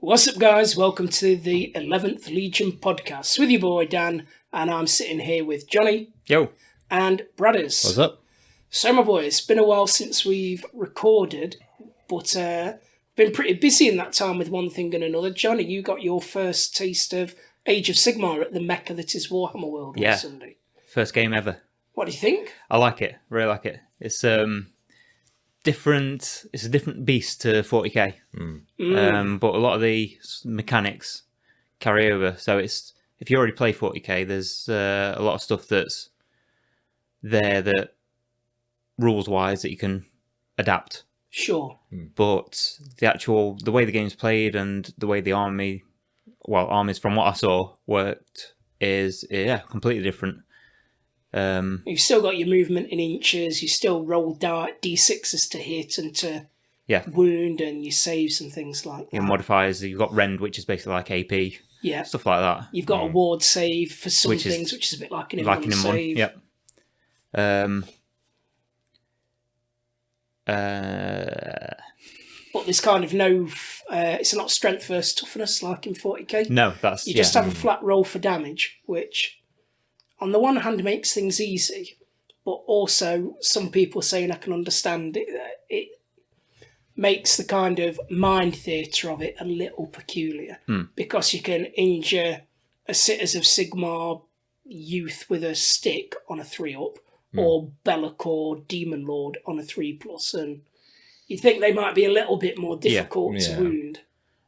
What's up, guys? Welcome to the 11th Legion podcast with your boy Dan, and I'm sitting here with Jonny. Yo. And Bradders. What's up? So, my boy, it's been a while since we've recorded, but been pretty busy in that time with one thing and another. Jonny, you got your first taste of Age of Sigmar at the mecca that is Warhammer World on Sunday. First game ever. What do you think? I like it. Really like it. It's different. It's a different beast to 40k. But a lot of the mechanics carry over. So it's if you already play 40k, there's a lot of stuff that's there that rules wise that you can adapt. Sure. But the way the game's played and the way the armies from what I saw worked is completely different. You've still got your movement in inches, you still roll d6s to hit and to wound, and your saves and things like that. Your modifiers, you've got rend, which is basically like AP. Yeah. Stuff like that. You've got a ward save for some things, which is a bit like an in-one save. Yep. But there's kind of no... it's not strength versus toughness like in 40k. No, that's... You just have a flat roll for damage, which... on the one hand, makes things easy, but also some people saying I can understand it. It makes the kind of mind theatre of it a little peculiar because you can injure a Cities of Sigmar youth with a stick on a 3-up or Be'lakor Demon Lord on a 3+, and you'd think they might be a little bit more difficult to wound.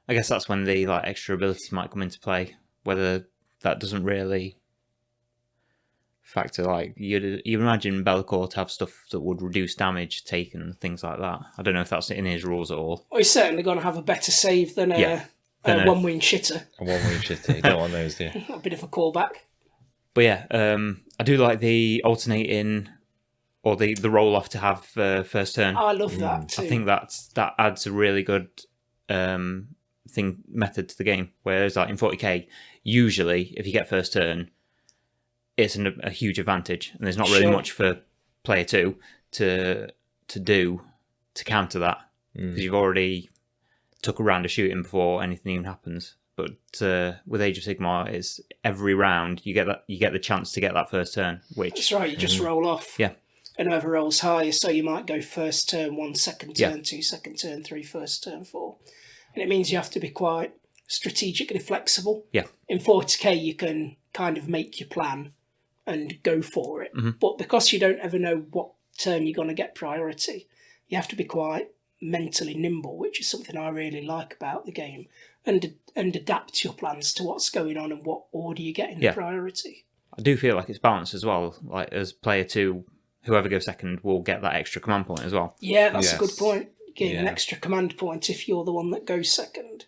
I guess that's when the extra abilities might come into play, whether that doesn't really... factor, you imagine Be'lakor to have stuff that would reduce damage taken and things like that. I don't know if that's in his rules at all. Well, he's certainly going to have a better save than a one-wing shitter. A one-wing shitter, you don't want those, do you? A bit of a callback. But I do like the alternating or the roll-off to have first turn. I love that too. I think that adds a really good method to the game. Whereas in 40k, usually if you get first turn, it's a huge advantage, and there's not really much for player 2 to do to counter that because you've already took a round of shooting before anything even happens. But with Age of Sigmar, it's every round you get the chance to get that first turn. Which that's right, you just roll off. Yeah, and whoever rolls higher, so you might go first turn, 1 second turn, 2 second turn, 3 first turn, 4, and it means you have to be quite strategically flexible. Yeah, in 40k you can kind of make your plan and go for it. But because you don't ever know what turn you're going to get priority, you have to be quite mentally nimble, which is something I really like about the game, and adapt your plans to what's going on and what order you get in the priority. I do feel like it's balanced as well. Like as player 2, whoever goes second will get that extra command point as well. Yeah, that's a good point. Getting an extra command point if you're the one that goes second.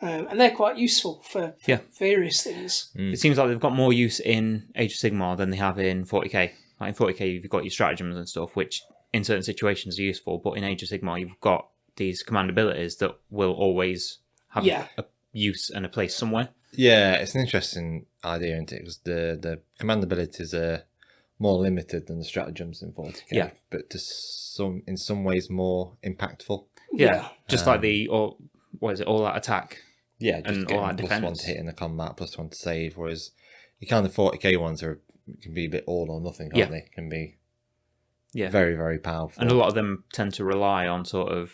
And they're quite useful for various things. It seems like they've got more use in Age of Sigmar than they have in 40k. Like in 40k, you've got your stratagems and stuff, which in certain situations are useful. But in Age of Sigmar, you've got these command abilities that will always have a use and a place somewhere. Yeah, it's an interesting idea, isn't it? Because the command abilities are more limited than the stratagems in 40k, but in some ways more impactful. Yeah, just like all that attack. Yeah, just and all that plus defense. 1 to hit in the combat, plus 1 to save. Whereas your kind of 40k ones can be a bit all or nothing, can't they? Can be very, very powerful. And a lot of them tend to rely on sort of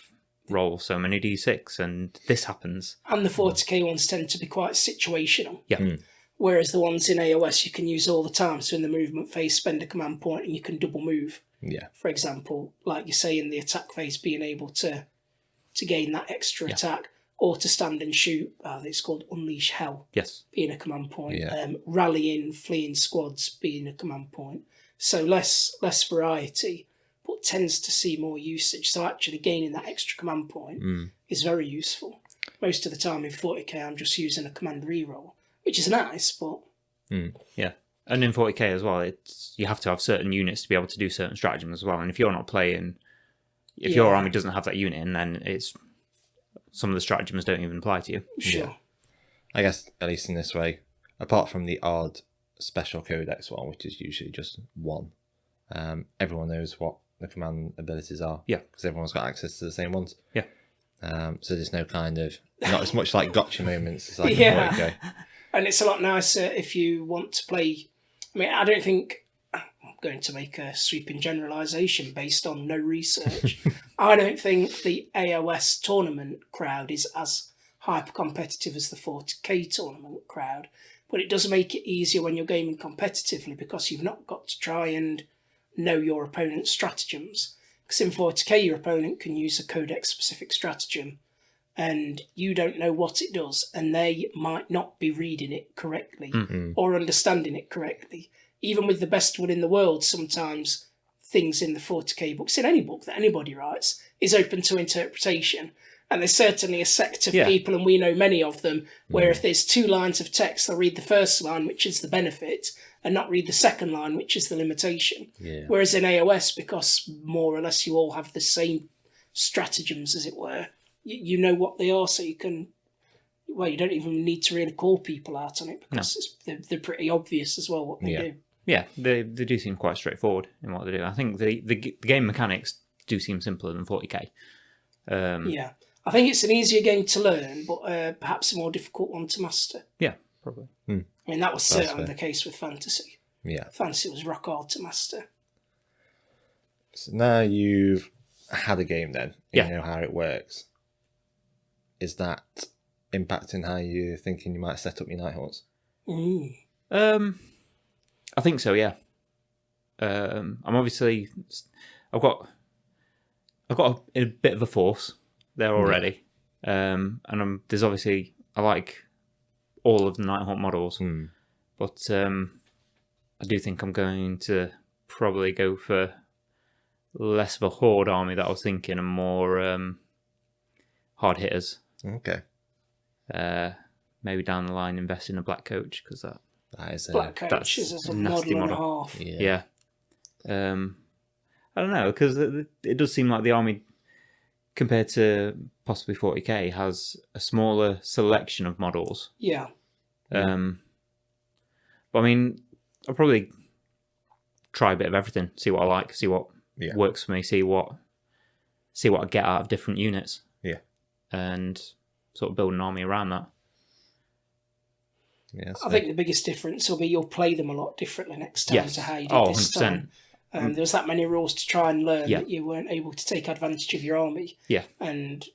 roll so many d6 and this happens. And the 40k ones tend to be quite situational. Yeah. Whereas the ones in AOS you can use all the time. So in the movement phase, spend a command point and you can double move. Yeah. For example, like you say in the attack phase, being able to gain that extra attack. Or to stand and shoot, it's called Unleash Hell, being a command point. Rallying, fleeing squads being a command point. So less variety, but tends to see more usage. So actually gaining that extra command point is very useful. Most of the time in 40k, I'm just using a command reroll, which is nice, but... Yeah, and in 40k as well, you have to have certain units to be able to do certain stratagems as well. And if you're not playing, if your army doesn't have that unit in, then it's... some of the stratagems don't even apply to you. Sure. Yeah. I guess, at least in this way, apart from the odd special codex one, which is usually just 1, everyone knows what the command abilities are. Yeah. Because everyone's got access to the same ones. Yeah. So there's no kind of not as much like gotcha moments as like in Yeah. 40k. And it's a lot nicer if you want to play. I mean, I don't think I'm going to make a sweeping generalisation based on no research. I don't think the AOS tournament crowd is as hyper competitive as the 40k tournament crowd, but it does make it easier when you're gaming competitively because you've not got to try and know your opponent's stratagems. Because in 40k, your opponent can use a codex specific stratagem and you don't know what it does, and they might not be reading it correctly or understanding it correctly. Even with the best one in the world, sometimes things in the 40k books, in any book that anybody writes, is open to interpretation. And there's certainly a sect of people, and we know many of them, where if there's 2 lines of text, they'll read the first line, which is the benefit, and not read the second line, which is the limitation. Yeah. Whereas in AOS, because more or less you all have the same stratagems, as it were, you know what they are, so you can... Well, you don't even need to really call people out on it, because they're pretty obvious as well what they do. Yeah, they do seem quite straightforward in what they do. I think the game mechanics do seem simpler than 40k. Yeah. I think it's an easier game to learn, but perhaps a more difficult one to master. Yeah, probably. I mean, that was certainly the case with Fantasy. Yeah. Fantasy was rock hard to master. So now you've had a game then, you know how it works. Is that impacting how you're thinking you might set up your Nighthawks? I think so, yeah. I'm obviously... I've got a bit of a force there already. And there's obviously... I like all of the Nighthawk models. But I do think I'm going to probably go for less of a horde army that I was thinking, and more hard hitters. Okay. Maybe down the line invest in a black coach, because that is Black Coach is a model and a half. Yeah. I don't know, because it does seem like the army, compared to possibly 40k, has a smaller selection of models. Yeah. But I mean, I'll probably try a bit of everything, see what I like, see what works for me, see what I get out of different units. Yeah. And sort of build an army around that. Yes. I think the biggest difference will be you'll play them a lot differently next time to how you did this 100%. time. There was that many rules to try and learn that you weren't able to take advantage of your army. Yeah. And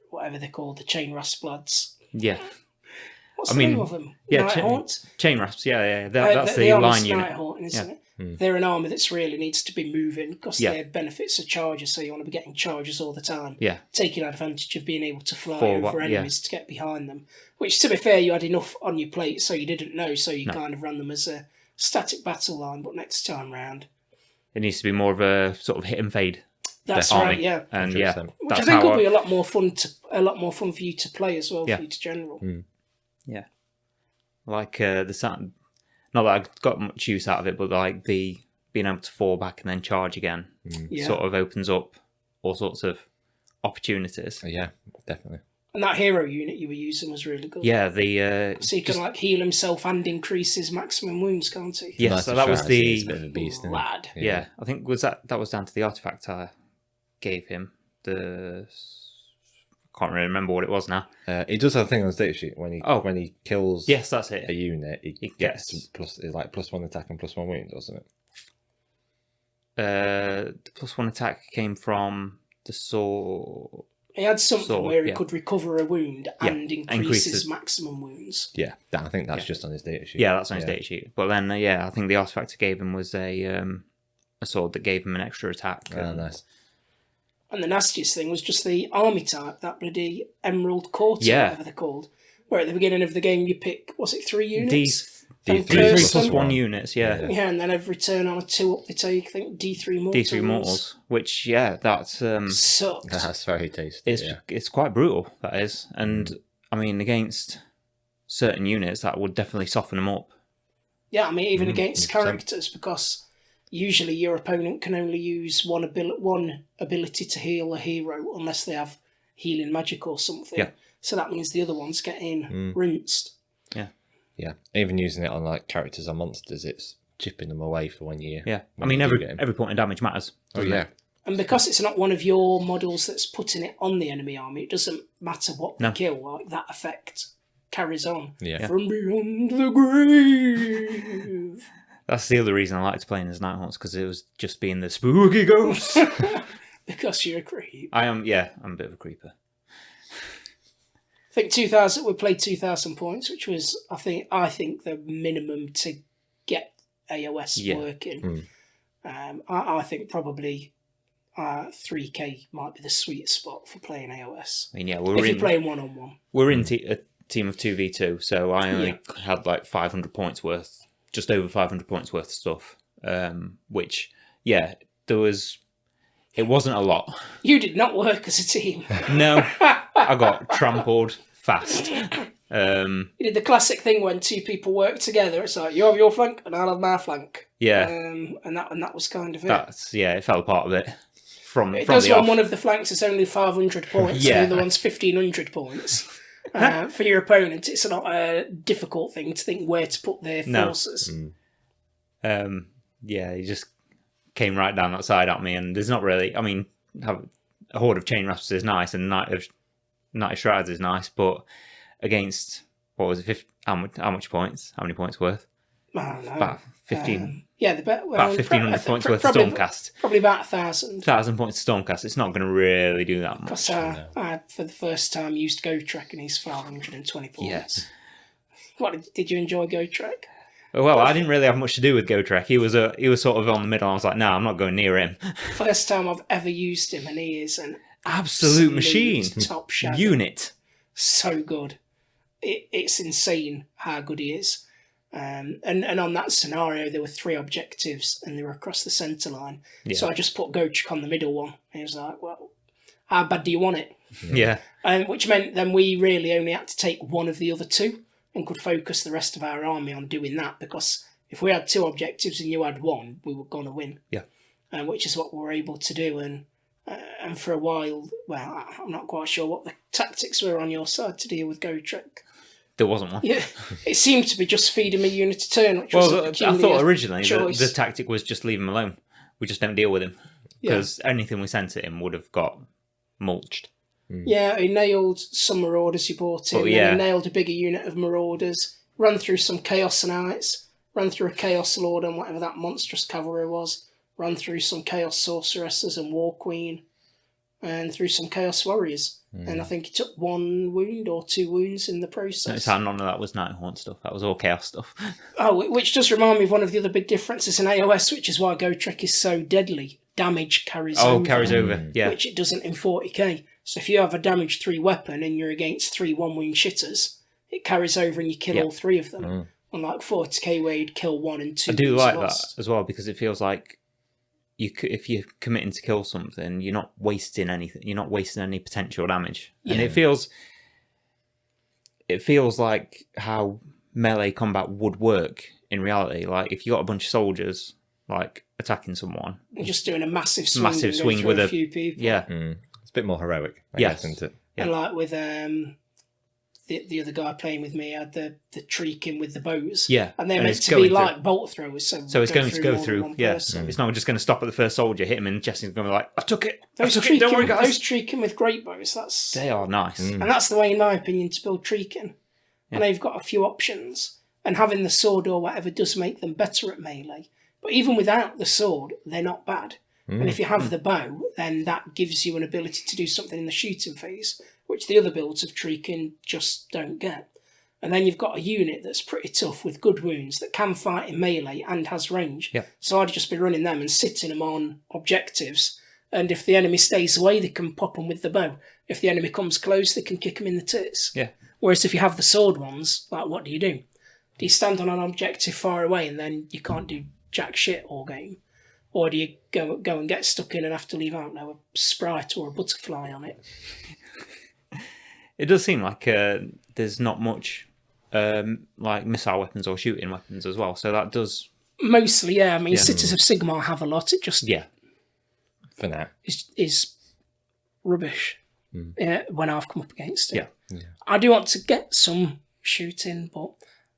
whatever they're called, the chain rasp lads. Yeah. What's the name of them? Yeah, Nighthawks? chain rasps, yeah. That's the army's line unit. Nighthawk, isn't it? They're an army that's really needs to be moving because their benefits are charges, so you want to be getting charges all the time. Yeah. Taking advantage of being able to fly For over enemies to get behind them. Which, to be fair, you had enough on your plate, so you didn't know, so you kind of ran them as a static battle line, but next time round... It needs to be more of a sort of hit and fade. That's army. right, yeah. And 100%. Which I think will be a lot more fun for you to play as well, for you to general. Yeah. Like the sound, not that I got much use out of it, but like the being able to fall back and then charge again sort of opens up all sorts of opportunities. Yeah, definitely. And that hero unit you were using was really good. Yeah, the so he can like heal himself and increase his maximum wounds, can't he? Yeah, Nice so to that try, was isn't it? It's a the bit of a beast, isn't it? Lad. yeah. I think that was down to the artifact I gave him. Can't really remember what it was now. He does have a thing on his data sheet when he kills Yes, that's it. a unit, he gets- gets +1 attack and +1 wound, doesn't it? The +1 attack came from the sword. He had something Sword, where he yeah. could recover a wound and increase increase his the- maximum wounds. Yeah, I think that's just on his data sheet. Yeah, that's on his data sheet. But then, I think the artifact I gave him was a sword that gave him an extra attack. Oh, nice. And the nastiest thing was just the army type, that bloody Emerald Court, or whatever they're called. Where at the beginning of the game you pick, was it 3 units? D3 D3 plus them. 1 units, yeah. Yeah, and then every turn on a 2 up they take, I think, D3 mortals. D3 mortals, which, that's... Sucked. That's very tasty. It's quite brutal, that is. And, I mean, against certain units, that would definitely soften them up. Yeah, I mean, even against 100%. characters, because usually your opponent can only use one ability to heal a hero unless they have healing magic or something. Yeah. So that means the other one's getting rinsed. Yeah, even using it on like characters and monsters, it's chipping them away for 1 year. Yeah. I mean, every point of damage matters. Oh, doesn't yeah. it? And because it's not one of your models that's putting it on the enemy army, it doesn't matter what they kill. Like, that effect carries on. Yeah. From beyond the grave. That's the other reason I liked playing as Nighthawks, because it was just being the spooky ghost. Because you're a creep. I'm a bit of a creeper. I think 2,000. We played 2,000 points, which was I think the minimum to get AOS working. I think probably 3K might be the sweet spot for playing AOS. I mean, yeah, if you're playing 1-on-1. We're in a team of 2v2, so I only had like 500 points worth, just over 500 points worth of stuff. Which, yeah, it wasn't a lot. You did not work as a team. No, I got trampled fast. You did the classic thing when two people work together. It's like, you have your flank and I'll have my flank. Yeah. And that was kind of it. It fell apart a bit. It does when one of the flanks is only 500 points and the other one's 1,500 points. For your opponent, it's not a difficult thing to think where to put their forces. He just came right down that side at me, and there's not really... I mean, a Horde of Chain Rasps is nice, and Knight of Shrouds is nice, but against, what was it, how much points? How many points worth? I don't know. About 15... about 1,500 points worth of Stormcast. Probably about 1,000. 1,000 points of Stormcast. It's not going to really do that much. Because I, for the first time, used Gotrek and he's 520 points. Yes. What did you enjoy Gotrek? Well, I didn't really have much to do with Gotrek. He was sort of on the middle. I was like, no, I'm not going near him. First time I've ever used him, and he is an absolute machine. Top shadow. Unit. So good. It's insane how good he is. And on that scenario, there were 3 objectives, and they were across the centre line. Yeah. So I just put Gotrek on the middle one. And he was like, well, how bad do you want it? Yeah. Which meant then we really only had to take one of the other 2. And could focus the rest of our army on doing that, because if we had 2 objectives and you had 1, we were going to win. Yeah, which is what we were able to do. And for a while, well, I'm not quite sure what the tactics were on your side to deal with Gotrek. There wasn't one. Yeah, it seemed to be just feed him a unit a turn. Which was I thought originally the tactic was just leave him alone. We just don't deal with him, because anything we sent at him would have got mulched. Yeah, he nailed some Marauders you bought in. He nailed a bigger unit of Marauders, ran through some Chaos Knights, ran through a Chaos Lord and whatever that monstrous cavalry was, ran through some Chaos Sorceresses and War Queen, and through some Chaos Warriors. And I think he took 1 wound or 2 wounds in the process. Notice how none of that was Nighthaunt stuff. That was all Chaos stuff. Which does remind me of one of the other big differences in AOS, which is why Gotrek is so deadly. Damage carries over. Carries over, yeah. Which it doesn't in 40k. So if you have a damage 3 weapon and you're against 3 1-wound shitters, it carries over and you kill all 3 of them. Unlike 40k where you'd kill 1 and 2. I do like that as well, because it feels like if you're committing to kill something, you're not wasting anything. You're not wasting any potential damage. Yeah. And it feels like how melee combat would work in reality. Like if you got a bunch of soldiers like attacking someone, you're just doing a massive swing with a few people. Yeah. It's a bit more heroic, I guess, isn't it? Yeah. And like with the other guy playing with me had the Treekin with the bows. Yeah. And they're meant to be like bolt throwers. So it's going to go through. Yeah. It's not just going to stop at the first soldier, hit him in the chest, and he's going to be like, I took it. Don't worry, guys. Those Treekin with great bows, they are nice. And that's the way, in my opinion, to build Treekin. And they've got a few options. And having the sword or whatever does make them better at melee. But even without the sword, they're not bad. And if you have the bow, then that gives you an ability to do something in the shooting phase, which the other builds of Treekin just don't get. And then you've got a unit that's pretty tough with good wounds that can fight in melee and has range. Yeah. So I'd just be running them and sitting them on objectives. And if the enemy stays away, they can pop them with the bow. If the enemy comes close, they can kick them in the tits. Yeah. Whereas if you have the sword ones, like what do? Do you stand on an objective far away and then you can't do jack shit all game? Or do you go and get stuck in and have to leave out a sprite or a butterfly on it? It does seem like there's not much like missile weapons or shooting weapons as well. So that does... Mostly, yeah. I mean, Cities of Sigmar have a lot. It just... Yeah. For now. Is rubbish when I've come up against it. Yeah. I do want to get some shooting, but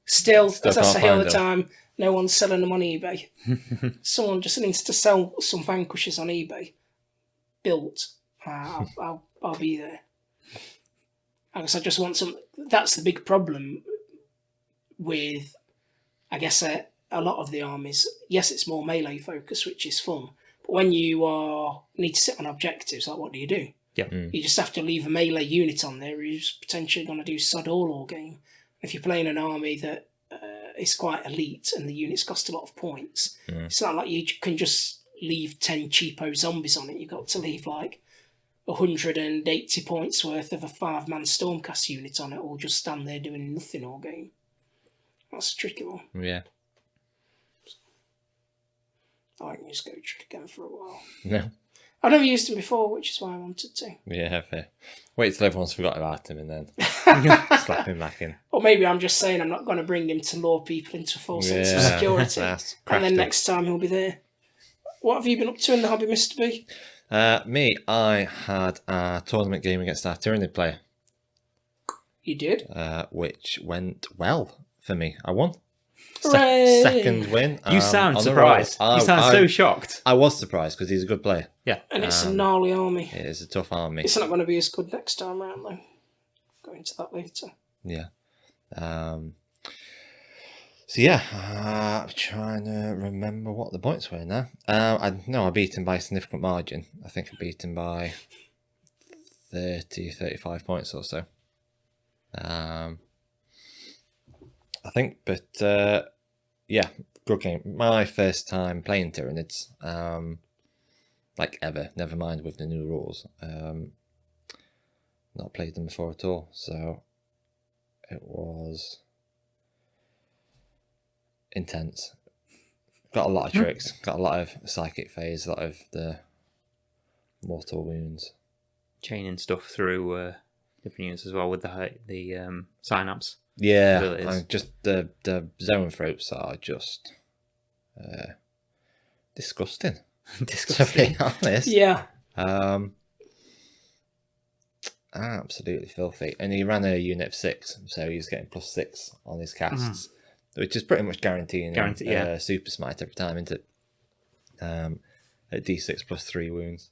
still as I say all the time, no one's selling them on eBay. Someone just needs to sell some Vanquishers on eBay. built, I'll be there. I guess I just want some. That's the big problem with, I guess, a lot of the armies. Yes, it's more melee focused, which is fun. But when you need to sit on objectives, like what do? Yeah. You just have to leave a melee unit on there who's potentially going to do sod all game. If you're playing an army that is quite elite and the units cost a lot of points, it's not like you can just leave 10 cheapo zombies on it. You've got to leave like 180 points worth of a 5-man Stormcast unit on it, or just stand there doing nothing all game. That's a tricky one. Yeah. I haven't used Go Trick again for a while. No. I've never used him before, which is why I wanted to. Yeah, fair. Wait till everyone's forgot about him and then slap him back in. Or maybe I'm just saying I'm not going to bring him to lure people into a false sense of security. And then next time he'll be there. What have you been up to in the hobby, Mr. B? Me, I had a tournament game against our Tyranid player. You did? Which went well for me. I won. Hooray! Second win. You sound surprised. You sound so shocked. I was surprised because he's a good player. Yeah. And it's a gnarly army. It is a tough army. It's not going to be as good next time round, though. Go into that later. Yeah. So yeah, I'm trying to remember what the points were now. I know I beat him by a significant margin. I think I beat him by 30, 35 points or so. I think, but yeah, good game. My first time playing Tyranids, like ever, never mind with the new rules. Not played them before at all, so it was intense. Got a lot of tricks, got a lot of psychic phase, a lot of the mortal wounds. Chaining stuff through different units as well with the synapse. Yeah, just the zoanthropes are just disgusting. Disgusting. To be honest. Yeah. Absolutely filthy. And he ran a unit of 6, so he's getting +6 on his casts, which is pretty much guaranteeing super smite every time, isn't it? At D6 +3 wounds.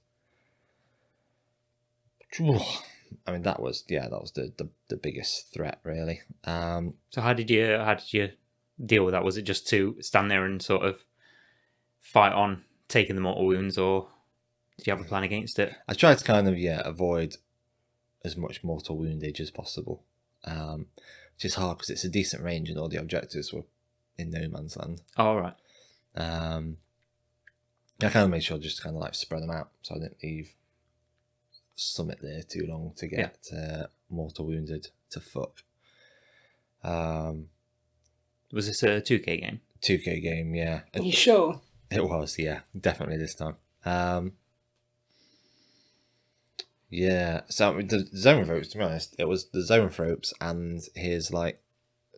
I mean, that was the biggest threat, really. So how did you deal with that? Was it just to stand there and sort of fight on taking the mortal wounds, or did you have a plan against it? I tried to kind of avoid as much mortal woundage as possible, which is hard because it's a decent range and all the objectives were in no man's land. Oh, all right. I kind of made sure just to kind of like spread them out, so I didn't leave Summit there too long to get mortal wounded to fuck. Was this a 2K game? 2K game, yeah. Are you sure? It was, yeah, definitely this time. Yeah, so the zoanthropes, to be honest, it was the zoanthropes and his like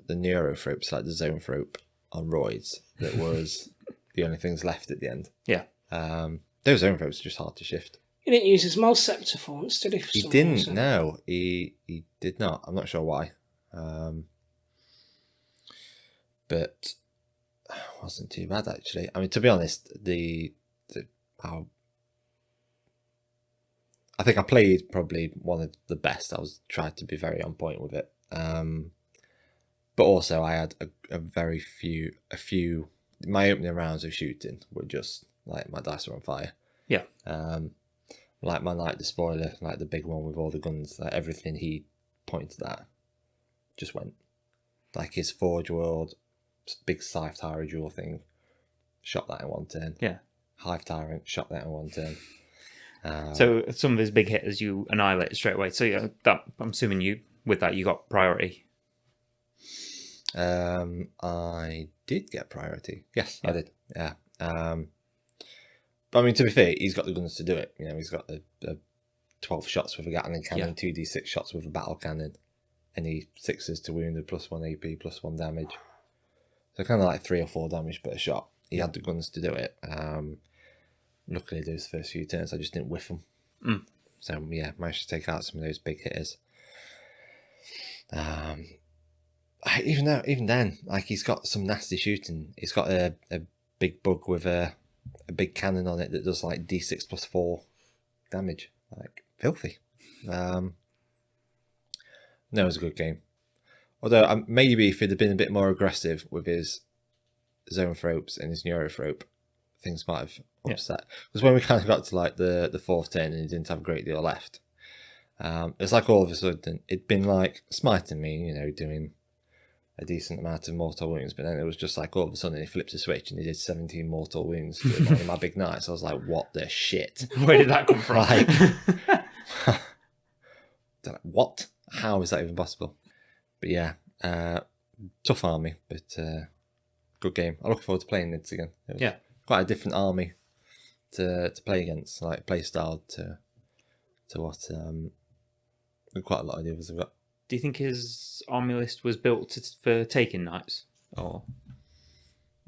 the neurothropes, like the zoanthrope on roids, that was the only things left at the end. Yeah. Those zoanthropes are just hard to shift. He didn't use his Malscepter for once, did he? He didn't. No, he did not. I'm not sure why. But it wasn't too bad actually. I mean, to be honest, I think I played probably one of the best. I was tried to be very on point with it. But also I had a few. My opening rounds of shooting were just like my dice were on fire. Yeah. Like my Knight Despoiler, like the big one with all the guns, like everything he pointed at just went. Like his Forge World, big Scythe Tyrant duel thing, shot that in one turn. Yeah. Hive Tyrant, shot that in one turn. So some of his big hitters you annihilated straight away. So yeah, that I'm assuming you got priority. I did get priority. Yes, I did. Yeah. But I mean, to be fair, he's got the guns to do it. You know, he's got the 12 shots with a Gatling cannon, 2d6 shots with a battle cannon, any 6s to wounded, +1 AP, +1 damage. So kind of like 3 or 4 damage per shot. He had the guns to do it. Luckily, those first few turns, I just didn't whiff them. So yeah, managed to take out some of those big hitters. Even then, like he's got some nasty shooting. He's got a big bug with a big cannon on it that does like D6 +4 damage. Like, filthy. No, it was a good game. Although, maybe if he'd have been a bit more aggressive with his Zoanthropes and his Neurothrope, things might have upset. Because when we kind of got to like the fourth turn and he didn't have a great deal left, it's like all of a sudden it'd been like smiting me, you know, doing a decent amount of mortal wounds, but then it was just like all of a sudden he flipped a switch and he did 17 mortal wounds with one of my big knights. I was like, what the shit? Where did that come from? Like, what? How is that even possible? But yeah, tough army, but good game. I look forward to playing Nids again. It was quite a different army to play against, like play style to what quite a lot of the others have got. Do you think his army list was built for taking knights, or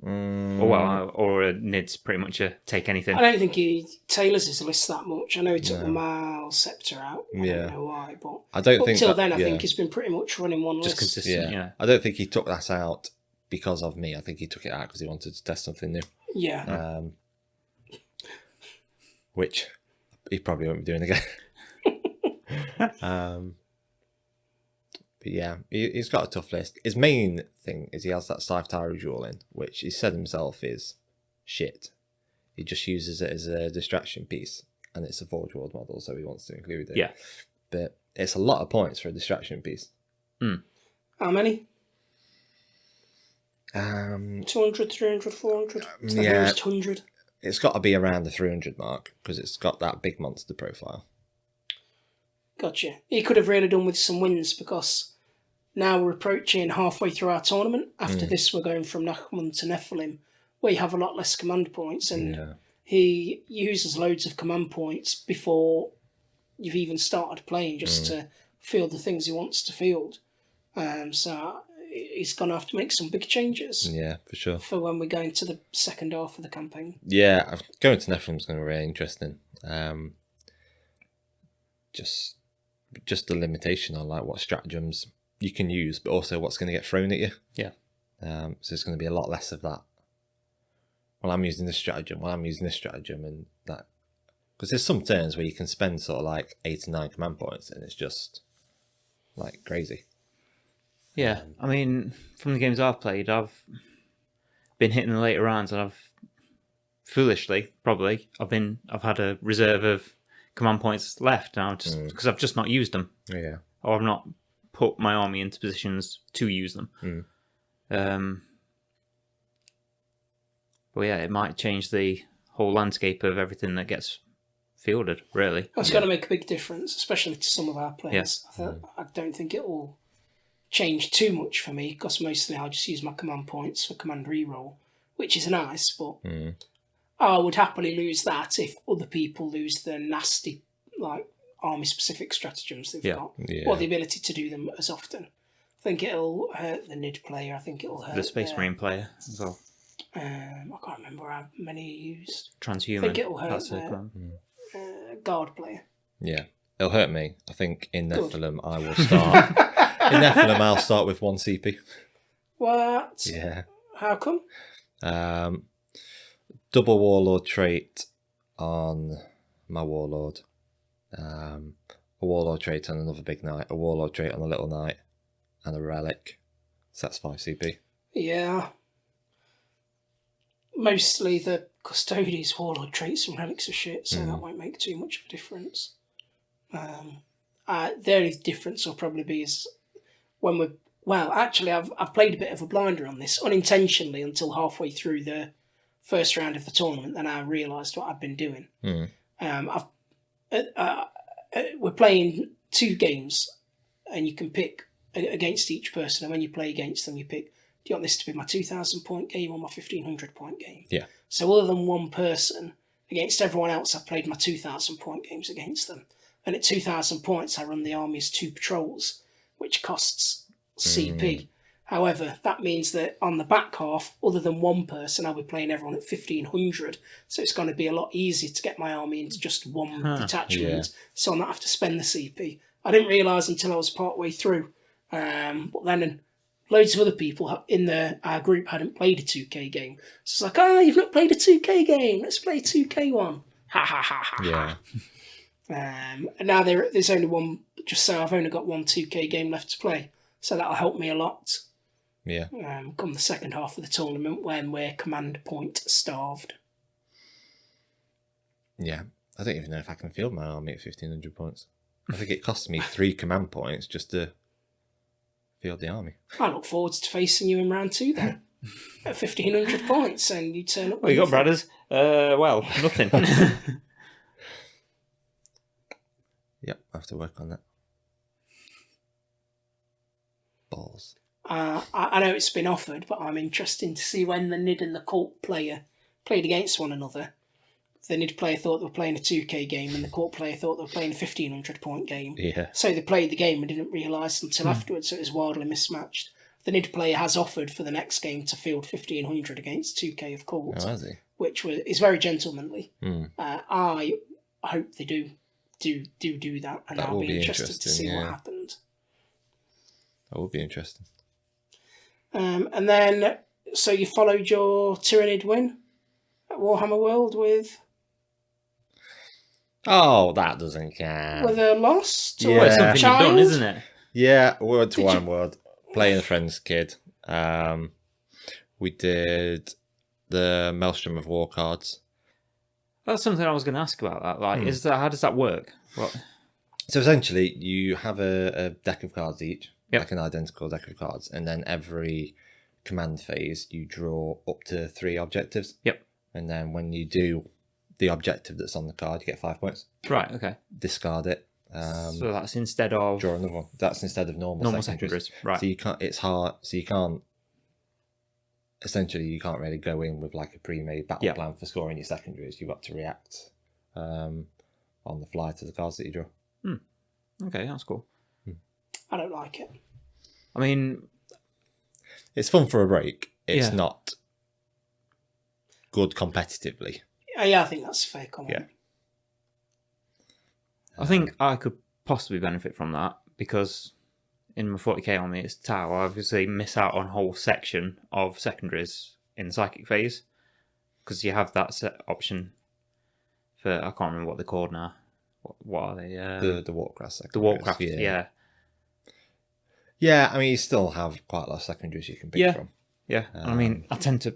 Nid's pretty much a take anything? I don't think he tailors his list that much. I know he took the Mal Scepter out. I don't know why, but I don't think till then I think he's been pretty much running one just list. consistent. Yeah, I don't think he took that out because of me. I think he took it out because he wanted to test something new. Yeah. Which he probably won't be doing again. But yeah, he's got a tough list. His main thing is he has that Scythe Tower Jewel in, which he said himself is shit. He just uses it as a distraction piece, and it's a Forge World model, so he wants to include it. Yeah. But it's a lot of points for a distraction piece. How many? 200, 300, 400? Yeah. 100. It's got to be around the 300 mark, because it's got that big monster profile. Gotcha. He could have really done with some wins, because now we're approaching halfway through our tournament. After this, we're going from Nachmund to Nephilim, where you have a lot less command points, and he uses loads of command points before you've even started playing, just to field the things he wants to field. So he's going to have to make some big changes. Yeah, for sure. For when we go into the second half of the campaign. Yeah, going to Nephilim is going to be really interesting. Just the limitation on like what stratagems you can use, but also what's going to get thrown at you. Yeah. So there's going to be a lot less of that. Well, I'm using this stratagem, and that, because there's some turns where you can spend sort of like 8 or 9 command points, and it's just like crazy. Yeah, I mean, from the games I've played, I've been hitting the later rounds, and I've foolishly probably I've had a reserve of command points left now, just because I've just not used them. Yeah. Or I've not put my army into positions to use them. But yeah, it might change the whole landscape of everything that gets fielded, really. That's going to make a big difference, especially to some of our players. I don't think it will change too much for me, because mostly I'll just use my command points for command reroll, which is nice, but I would happily lose that if other people lose the nasty, like, army-specific stratagems they've got, or the ability to do them as often. I think it'll hurt the Nid player. I think it'll hurt the Space Marine player as well. I can't remember how many he used. Transhuman. I think it'll hurt the Guard player. Yeah, it'll hurt me. I think in Nephilim I will start. In Nephilim I'll start with 1 CP. What? Yeah. How come? Double Warlord trait on my Warlord. A Warlord trait on another big knight. A Warlord trait on a little knight. And a relic. So that's 5 CP. Yeah. Mostly the Custodes Warlord traits and relics are shit, so that won't make too much of a difference. The only difference will probably be is when we're... Well, actually, I've played a bit of a blinder on this, unintentionally, until halfway through the first round of the tournament, then I realised what I've been doing. We're playing 2 games, and you can pick against each person, and when you play against them, you pick, do you want this to be my 2,000 point game or my 1,500 point game? Yeah. So other than one person, against everyone else, I've played my 2,000 point games against them. And at 2,000 points, I run the army as 2 patrols, which costs CP. However, that means that on the back half, other than one person, I'll be playing everyone at 1,500. So it's going to be a lot easier to get my army into just one detachment. So I'll not have to spend the CP. I didn't realise until I was partway through. But then loads of other people in our group hadn't played a 2K game. So it's like, you've not played a 2K game. Let's play a 2K one. Ha ha ha ha. Yeah. And now there's only one. Just so I've only got one 2K game left to play, so that'll help me a lot. Yeah. Come the second half of the tournament when we're command point starved. Yeah. I don't even know if I can field my army at 1500 points. I think it costs me 3 command points just to field the army. I look forward to facing you in round 2 then. At 1500 points, and you turn up. What you got, brothers? Well, nothing. Yep, I have to work on that. Balls. I know it's been offered, but I'm interested to see when the Nid and the Cult player played against one another. The Nid player thought they were playing a 2K game, and the Cult player thought they were playing a 1500 point game. Yeah. So they played the game and didn't realise until afterwards, so it was wildly mismatched. The Nid player has offered for the next game to field 1500 against 2K of Cult, Oh, has he? which is very gentlemanly. Mm. I hope they do that, and That I'll will be be interested to see interesting, what yeah. happened. That would be interesting. And then, so you followed your Tyrannid win at Warhammer World with Oh, that doesn't count. a loss to Yeah. Well, a it's something you've child. done, isn't it? Yeah, we went to Did One World, playing a friend's kid. We did the Maelstrom of War cards. That's something I was going to ask about. That, like, how does that work? What? So essentially, you have a deck of cards each, Yep. like an identical deck of cards, and then every command phase, you draw up to 3 objectives. Yep. And then when you do the objective that's on the card, you get 5 points. Right. Okay. Discard it. So that's instead of Draw another one. That's instead of normal secondaries. Right. So you can't. It's hard. So you can't. Essentially, you can't really go in with like a pre-made battle plan for scoring your secondaries. You've got to react on the fly to the cards that you draw. Okay, that's cool. I don't like it. I mean, It's fun for a break. It's Yeah. not good competitively. Yeah, I think that's a fair comment. Yeah. I think I could possibly benefit from that because in my 40k army, it's Tau. I obviously miss out on a whole section of secondaries in the psychic phase because you have that set option for, I can't remember what they're called now. What are they? The Warcraft secondaries. The Warcraft, yeah. Yeah, I mean, you still have quite a lot of secondaries you can pick from. Yeah, I mean, I tend to,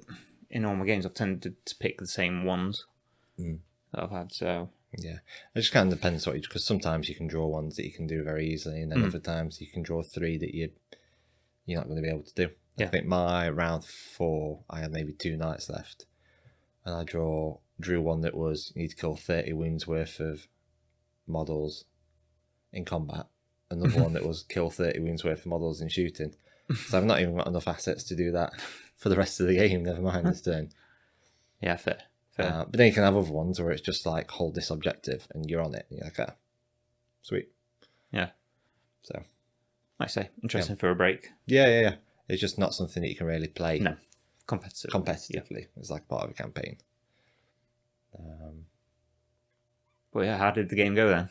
in all my games, I've tended to pick the same ones that I've had, so... Yeah, it just kind of depends what you, because sometimes you can draw ones that you can do very easily, and then other times you can draw 3 that you're not going to be able to do. Yeah. I think my round 4, I had maybe 2 knights left, and I drew one that was you need to kill 30 wounds worth of models in combat. Another one that was kill 30 wounds worth of models in shooting. So I've not even got enough assets to do that for the rest of the game. Never mind this turn. Yeah, fair. But then you can have other ones where it's just like hold this objective and you're on it. And you're like, sweet. Yeah. So, like I say, interesting for a break. yeah. It's just not something that you can really play No, competitive. competitively. It's like part of a campaign. But yeah, how did the game go then?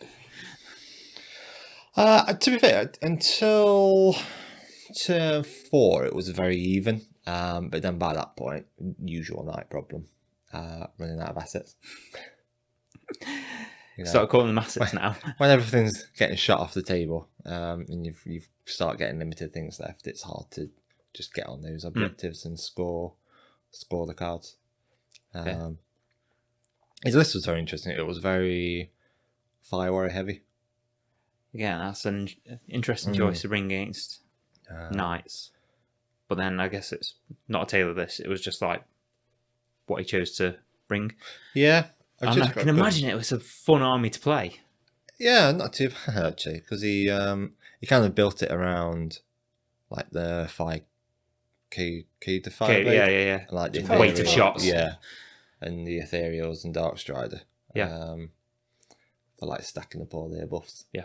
To be fair, until turn 4, it was very even. But then by that point, usual night problem. Running out of assets. Start calling them assets now. When everything's getting shot off the table, and you've start getting limited things left, it's hard to just get on those objectives and score the cards. His list was very interesting. It was very Fire Warrior heavy. Again, that's an interesting choice to bring against knights. But then I guess it's not a tale of this. It was just like what he chose to bring. Yeah. I can imagine it was a fun army to play. Yeah, not too bad actually, because he kind of built it around like the 5k to 5. Yeah. And like the Weight of ethereal- shots. Yeah. And the Ethereals and Darkstrider. Yeah. For like stacking up all their buffs. Yeah.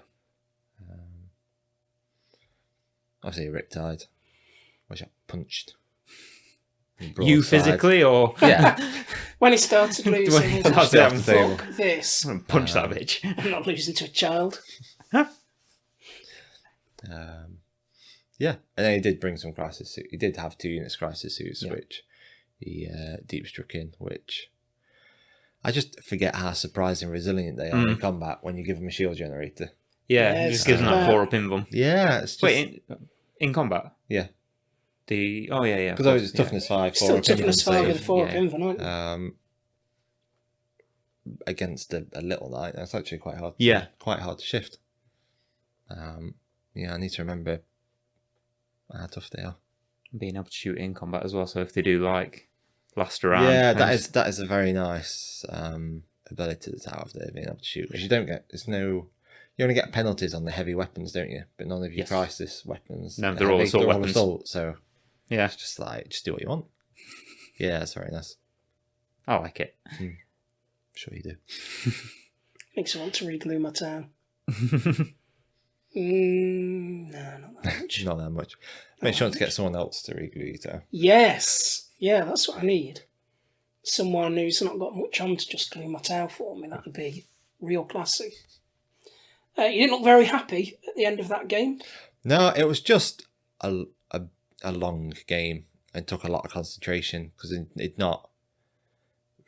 Obviously Riptide, which I punched. You physically or Yeah. When he started losing, he was That's like, it, off the table. fuck this. I'm gonna punch that bitch. I'm not losing to a child. Yeah, and then he did bring some crisis suits. He did have 2 units crisis suits, Yeah. which he deep struck in, which I just forget how surprising resilient they are in combat when you give them a shield generator. Yeah, Yeah, it just gives them that 4-up invuln. Yeah, it's just... Wait, in combat? Yeah. Yeah. Because it's toughness 5, 4 Still toughness 5 with a 4-up yeah. invuln, aren't you? Against a little knight, that's actually quite hard. Quite hard to shift. I need to remember how tough they are. Being able to shoot in combat as well. So if they do last around, yeah, that is a very nice ability to have there, being able to shoot. Because you only get penalties on the heavy weapons, don't you? But none of your crisis weapons. No, they're all assault weapons. So yeah, it's just just do what you want. Yeah, it's very nice. I like it. Sure you do. Makes me want to re-glue my town. No, not that much. Not that much. Make sure to get someone else to re-glue your town. Yes. Yeah, that's what I need. Someone who's not got much on to just glue my town for me. That would be real classy. You didn't look very happy at the end of that game. No, it was just a long game and took a lot of concentration because he'd not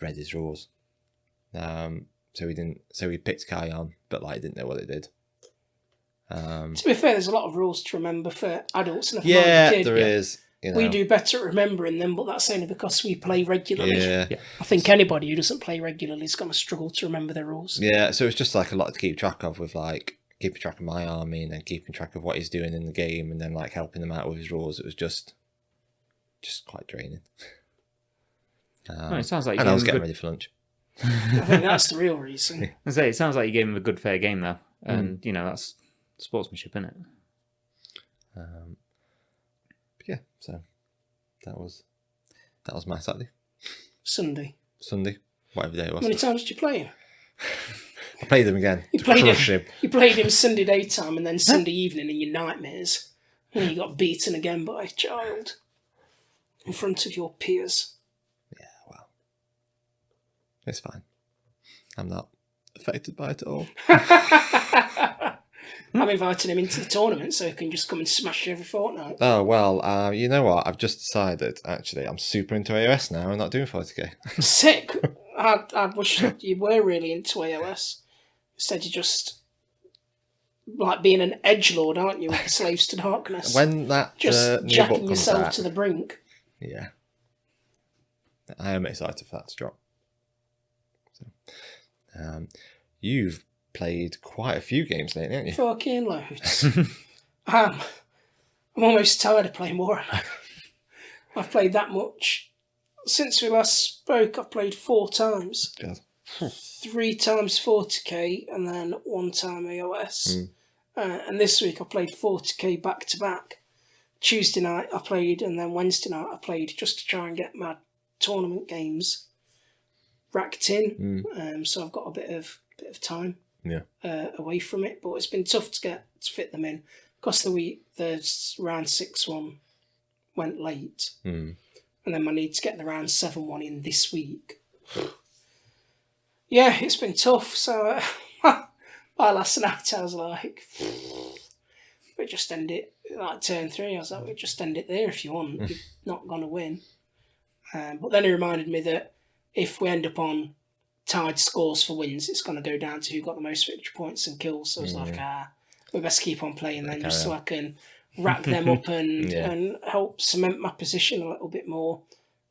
read his rules. So we picked Kai on, but didn't know what it did. To be fair, there's a lot of rules to remember for adults. And There is. We do better at remembering them, but that's only because we play regularly. Yeah. I think anybody who doesn't play regularly is going to struggle to remember their rules. Yeah, so it's just a lot to keep track of with keeping track of my army and then keeping track of what he's doing in the game and then helping him out with his rules. It was just quite draining. It sounds like and I was getting ready for lunch. I think that's the real reason. It sounds like you gave him a good fair game though, and that's sportsmanship, isn't it? Yeah, so that was my Saturday. Sunday, whatever day it was. How many times did you play him? I played him again. You played him Sunday daytime and then Sunday evening in your nightmares, and you got beaten again by a child in front of your peers. Yeah, well, it's fine. I'm not affected by it at all. I'm inviting him into the tournament so he can just come and smash every fortnight. Oh, well, you know what? I've just decided, actually, I'm super into AOS now and not doing 40k. Sick. I wish you were really into AOS. Instead, you're just being an edgelord, aren't you, with Slaves to Darkness? When that just new jacking book comes yourself out, to the brink. Yeah. I am excited for that to drop. So, you've played quite a few games lately, haven't you? Fucking loads. I'm almost tired of playing Warhammer. I've played that much. Since we last spoke, I've played 4 times. God. 3 times 40k and then 1 time AOS. And this week I played 40k back to back. Tuesday night I played, and then Wednesday night I played just to try and get my tournament games racked in. So I've got a bit of time away from it, but it's been tough to fit them in because the round 6 one went late, and then I need to get the round 7 one in this week. Yeah, it's been tough. So by last night I was like, we just end it turn 3. I was like, we just end it there if you want. You're not gonna win. But then he reminded me that if we end up on tied scores for wins, it's going to go down to who got the most victory points and kills. So I was like, we best keep on playing then, just so I can rack them up and help cement my position a little bit more.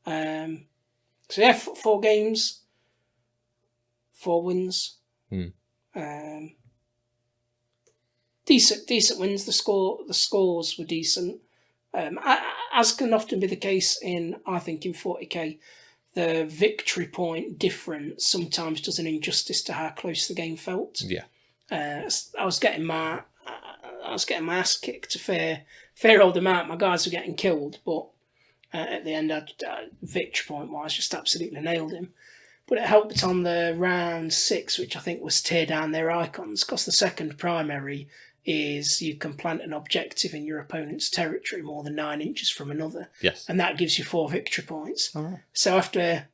So yeah, 4 games, 4 wins. Decent wins. The scores were decent. As can often be the case in 40k, the victory point difference sometimes does an injustice to how close the game felt. Yeah. I was getting my ass kicked a fair old amount. My guys were getting killed, but at the end, victory point wise, just absolutely nailed him. But it helped on the round 6, which I think was tear down their icons, because the second primary is you can plant an objective in your opponent's territory more than 9 inches from another. Yes. And that gives you 4 victory points. Oh. So after,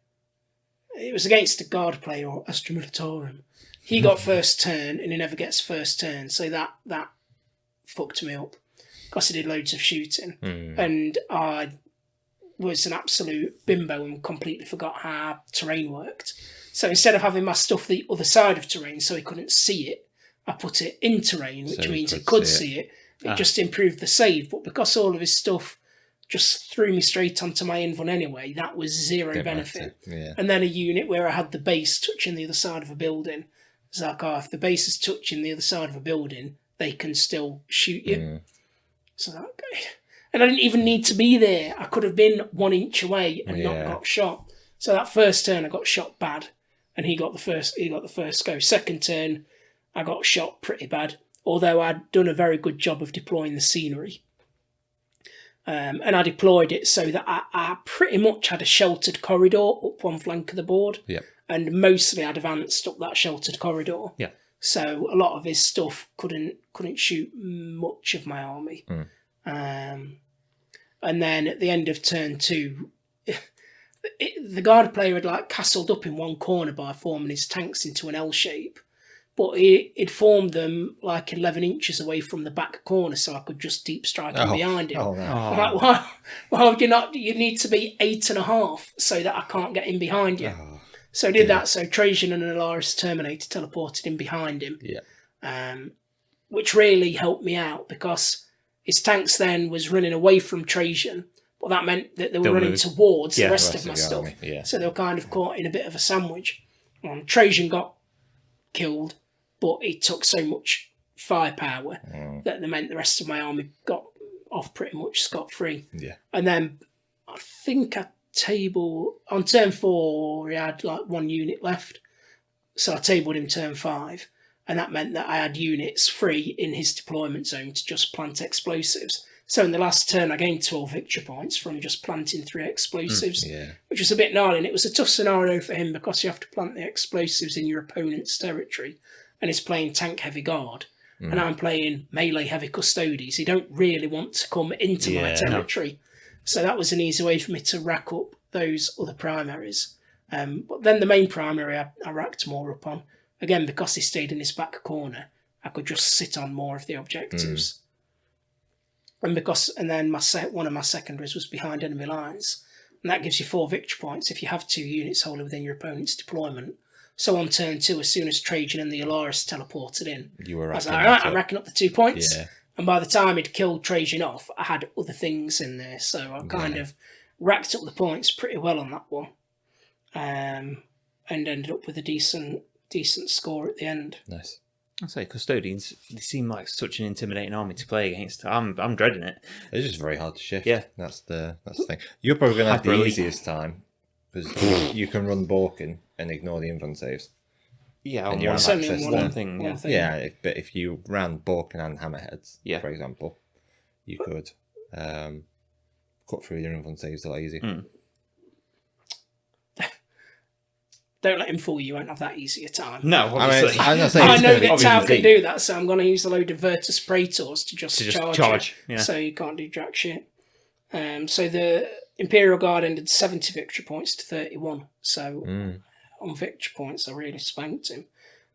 it was against a guard player, or Astra Militarum, he got first turn and he never gets first turn. So that fucked me up because he did loads of shooting. And I was an absolute bimbo and completely forgot how terrain worked. So instead of having my stuff the other side of terrain so he couldn't see it, I put it in terrain, which So means he could see it. It just improved the save. But because all of his stuff just threw me straight onto my invuln anyway, that was zero benefit. Yeah. And then a unit where I had the base touching the other side of a building. It's like, if the base is touching the other side of a building, they can still shoot you. So okay. And I didn't even need to be there. I could have been 1 inch away and not got shot. So that first turn I got shot bad, and he got the first go. Second turn I got shot pretty bad, although I'd done a very good job of deploying the scenery. And I deployed it so that I pretty much had a sheltered corridor up one flank of the board. Yeah. And mostly I'd advanced up that sheltered corridor. Yeah. So a lot of his stuff couldn't shoot much of my army. And then at the end of turn 2, the guard player had like castled up in one corner by forming his tanks into an L shape. But he'd formed them like 11 inches away from the back corner, so I could just deep strike him behind him. Oh, no. I'm like, why would you not? You need to be 8.5 so that I can't get in behind you. So I did that. So Trajan and Alaris Terminator teleported in behind him. Which really helped me out because his tanks then was running away from Trajan, but that meant that they were running towards the rest of my stuff. So they were kind of caught in a bit of a sandwich. Trajan got killed, but he took so much firepower that they meant the rest of my army got off pretty much scot-free. And then I think on turn 4 he had like 1 unit left, so I tabled him turn 5, and that meant that I had units free in his deployment zone to just plant explosives. So in the last turn I gained 12 victory points from just planting 3 explosives, which was a bit gnarly, and it was a tough scenario for him because you have to plant the explosives in your opponent's territory, and he's playing tank heavy guard, and I'm playing melee heavy custodies. He don't really want to come into my territory. So that was an easy way for me to rack up those other primaries. But then the main primary I racked more up on. Again, because he stayed in his back corner, I could just sit on more of the objectives. And then one of my secondaries was behind enemy lines. And that gives you 4 victory points if you have 2 units wholly within your opponent's deployment. So on turn 2, as soon as Trajan and the Alaris teleported in, I was like, all right, I'm racking up the 2 points. And by the time he'd killed Trajan off, I had other things in there. So I kind of racked up the points pretty well on that one. And ended up with a decent score at the end. Nice. I say custodians, they seem like such an intimidating army to play against. I'm dreading it. It's just very hard to shift. Yeah. That's the thing. You're probably going to have the easiest time because you can run Borkin and ignore the invuln saves. Yeah, and you have access to one thing. Yeah, but if you ran Borkin and Hammerheads, for example, you could cut through your invuln saves a lot easier. Don't let him fool you. You won't have that easier time. No, obviously. I know that Tau can do that, so I'm going to use a load of Virtus Praetors to just charge. Yeah. So you can't do jack shit. So the Imperial Guard ended 70 victory points to 31. So on victory points, I really spanked him.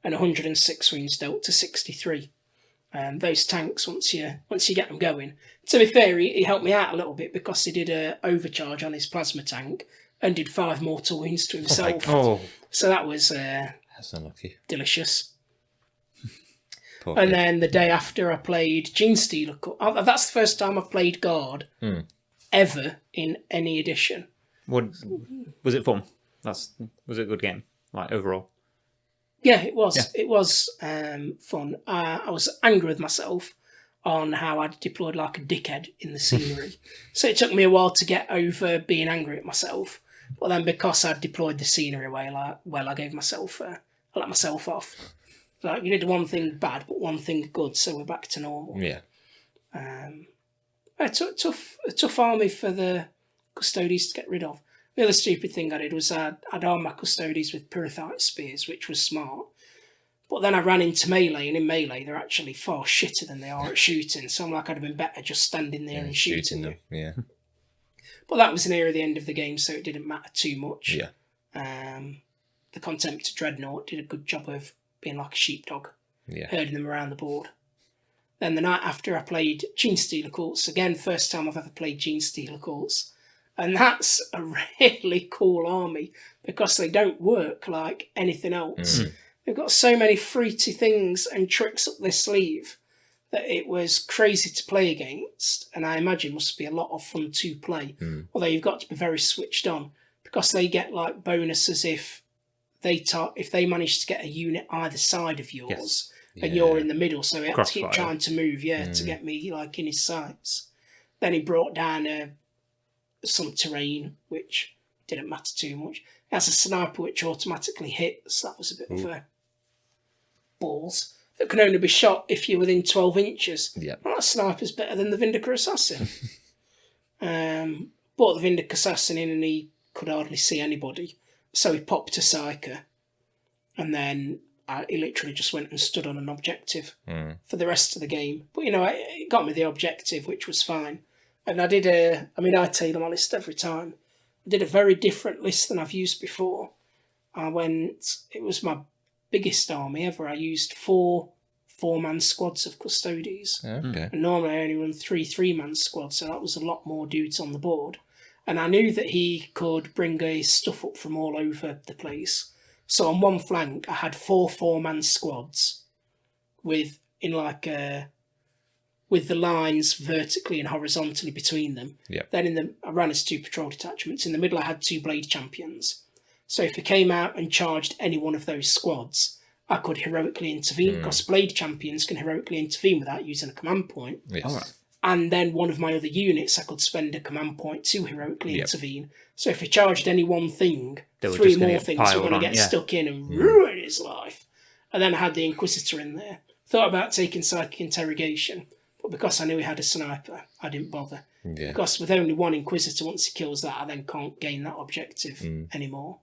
And 106 wounds dealt to 63. Those tanks, once you get them going. To be fair, he helped me out a little bit because he did an overcharge on his plasma tank and did 5 mortal wounds to himself. So that was that's unlucky. Delicious. And then the day after I played Genestealer. That's the first time I've played Guard ever in any edition. What was it fun? Was it a good game, like overall? Yeah, it was. Yeah. It was fun. I was angry with myself on how I'd deployed like a dickhead in the scenery. So it took me a while to get over being angry at myself. But then because I'd deployed the scenery away, I gave myself, I let myself off. Like, you did one thing bad, but one thing good, so we're back to normal. Yeah. A tough army for the Custodies to get rid of. The other stupid thing I did was I'd armed my Custodies with Pyrrhithite spears, which was smart. But then I ran into melee, and in melee they're actually far shitter than they are at shooting. So I'm like, I'd have been better just standing there and shooting them. Yeah. But that was near the end of the game, so it didn't matter too much. Yeah. The Contemptor Dreadnought did a good job of being like a sheepdog, herding them around the board. Then the night after I played Genestealer Cults, again, first time I've ever played Genestealer Cults, And that's a really cool army because they don't work like anything else. They've got so many fruity things and tricks up their sleeve that it was crazy to play against, and I imagine must be a lot of fun to play. Although you've got to be very switched on because they get like bonuses if they manage to get a unit either side of yours and you're in the middle, so he had to keep trying to move, to get me like in his sights. Then he brought down some terrain, which didn't matter too much. He has a sniper which automatically hits. That was a bit of a balls. That can only be shot if you're within 12 inches. Well, that sniper's better than the Vindica Assassin. Brought the Vindica Assassin in and he could hardly see anybody. So he popped a Psyker. And then he literally just went and stood on an objective for the rest of the game. But, it got me the objective, which was fine. And I did I tailor my list every time. I did a very different list than I've used before. It was my biggest army ever. I used four-man squads of Custodes. Okay. And normally I only run 3-man squads, so that was a lot more dudes on the board. And I knew that he could bring his stuff up from all over the place. So on one flank, I had 4-man squads with the lines vertically and horizontally between them. Then I ran as 2 patrol detachments. In the middle, I had 2 blade champions. So if he came out and charged any one of those squads, I could heroically intervene, because blade champions can heroically intervene without using a command point. Yes. And then one of my other units, I could spend a command point to heroically intervene. So if he charged any one thing, 3 more things were going to get stuck in and ruin his life. And then I had the Inquisitor in there. Thought about taking Psychic Interrogation, but because I knew he had a sniper, I didn't bother. Because with only 1 Inquisitor, once he kills that, I then can't gain that objective anymore.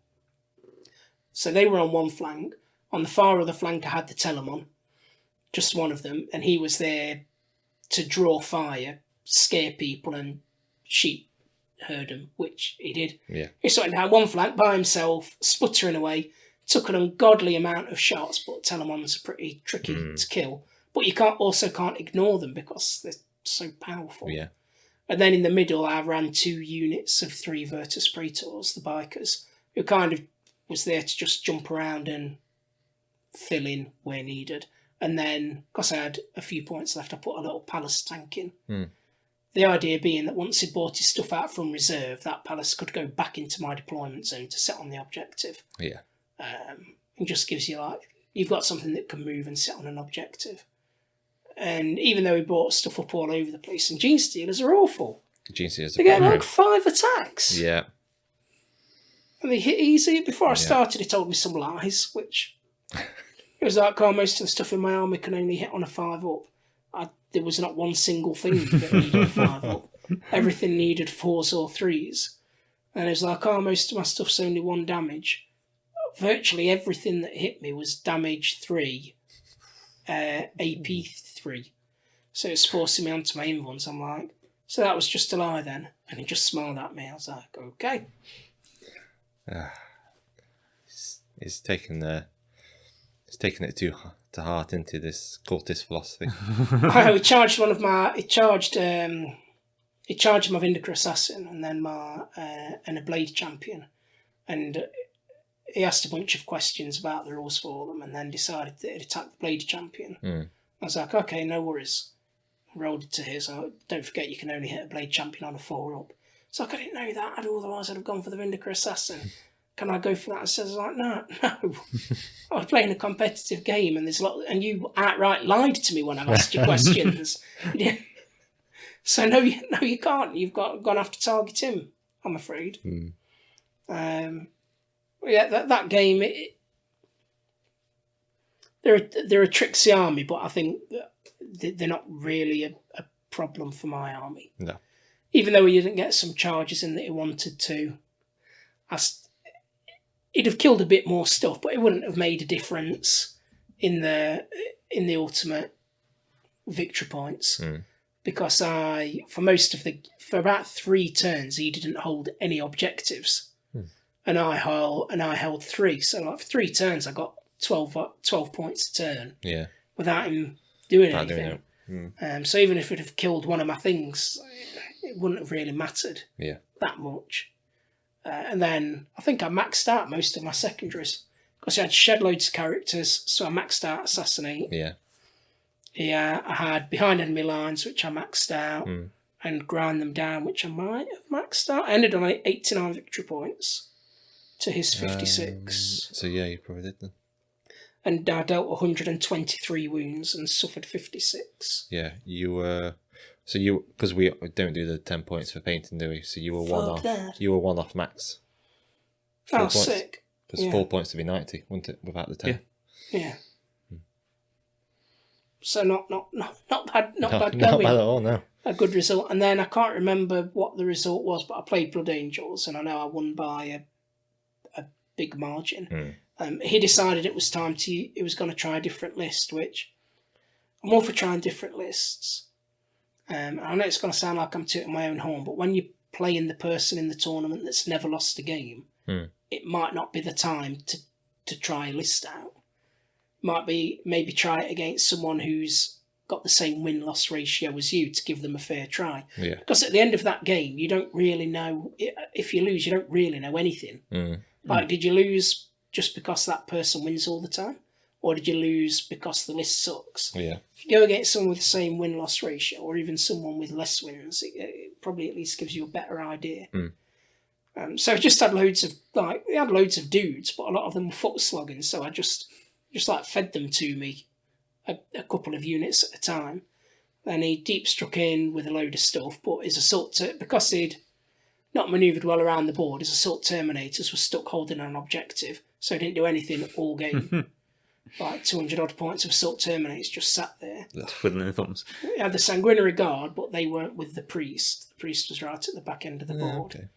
So they were on one flank. On the far other flank, I had the Telemon, just one of them, and he was there to draw fire, scare people, and sheep herd them, which he did. He sort of down one flank by himself, sputtering away, took an ungodly amount of shots, but Telemons are pretty tricky to kill. But you can't ignore them because they're so powerful. And then in the middle, I ran 2 units of 3 Virtus Praetors, the bikers, who kind of was there to just jump around and fill in where needed. And then, because I had a few points left, I put a little palace tank in. The idea being that once he bought his stuff out from reserve, that palace could go back into my deployment zone to sit on the objective. It just gives you you've got something that can move and sit on an objective. And even though he brought stuff up all over the place, and Gene Stealers are awful. They get 5 attacks. And they hit easy. Before I started, he told me some lies, which it was like, most of the stuff in my army can only hit on a 5 up. There was not one single thing that needed a 5 up. Everything needed 4s or 3s. And it was like, most of my stuff's only 1 damage. Virtually everything that hit me was damage 3, AP 3. So it's forcing me onto my invulns. I'm like, so that was just a lie then? And he just smiled at me. I was like, okay. He's taken it to heart into this cultist philosophy. He charged one of my. He charged my Vindica Assassin and then and a Blade Champion, and he asked a bunch of questions about the rules for them, and then decided that he'd attack the Blade Champion. I was like, okay, no worries. Rolled it to his. Don't forget, you can only hit a Blade Champion on a 4 up. It's like, I didn't know that. Otherwise, I'd have gone for the Vindica Assassin. Can I go for that? I says, no. I was playing a competitive game, and and you outright lied to me when I asked you questions. So no, you can't. You've gone to have to target him, I'm afraid. That game. They're a tricksy army, but I think they're not really a problem for my army. No. Even though he didn't get some charges in that he wanted to, he'd have killed a bit more stuff, but it wouldn't have made a difference in the ultimate victory points. Because for about 3 turns, he didn't hold any objectives, and I held 3. So for 3 turns, I got 12 points a turn. Without him doing anything. So even if it had killed one of my things, it wouldn't have really mattered that much. And then I think I maxed out most of my secondaries because I had shed loads of characters, so I maxed out Assassinate. Yeah, I had Behind Enemy Lines, which I maxed out, and Grind Them Down, which I might have maxed out. I ended on 89 victory points to his 56. So yeah, you probably did then. And I dealt 123 wounds and suffered 56. Yeah, you were. So you, because we don't do the 10 points for painting, do we? So you were one off. That. You were one off max. Oh, points. Sick! Because 4 points to be 90, wouldn't it? Without the 10. Yeah. So not bad. Not bad going. Not bad at all. No. A good result. And then I can't remember what the result was, but I played Blood Angels, and I know I won by a big margin. He decided it was time to. He was going to try a different list, which I'm all for trying different lists. I know it's going to sound like I'm tooting my own horn, but when you're playing the person in the tournament that's never lost a game, it might not be the time to try a list out. Might be maybe try it against someone who's got the same win-loss ratio as you to give them a fair try. Yeah. Because at the end of that game, you don't really know, if you lose, you don't really know anything. Like, did you lose just because that person wins all the time? Or did you lose because the list sucks? Yeah. If you go against someone with the same win-loss ratio, or even someone with less wins, it probably at least gives you a better idea. So I just had loads of dudes, but a lot of them were foot slogging, so I just like fed them to me a couple of units at a time. Then he deep struck in with a load of stuff, but his assault, because he'd not manoeuvred well around the board, his assault terminators were stuck holding an objective, so he didn't do anything all game. Like 200 odd points of assault terminators just sat there. Twiddling their thumbs. He had the Sanguinary Guard, but they weren't with the priest. The priest was right at the back end of the board. Okay.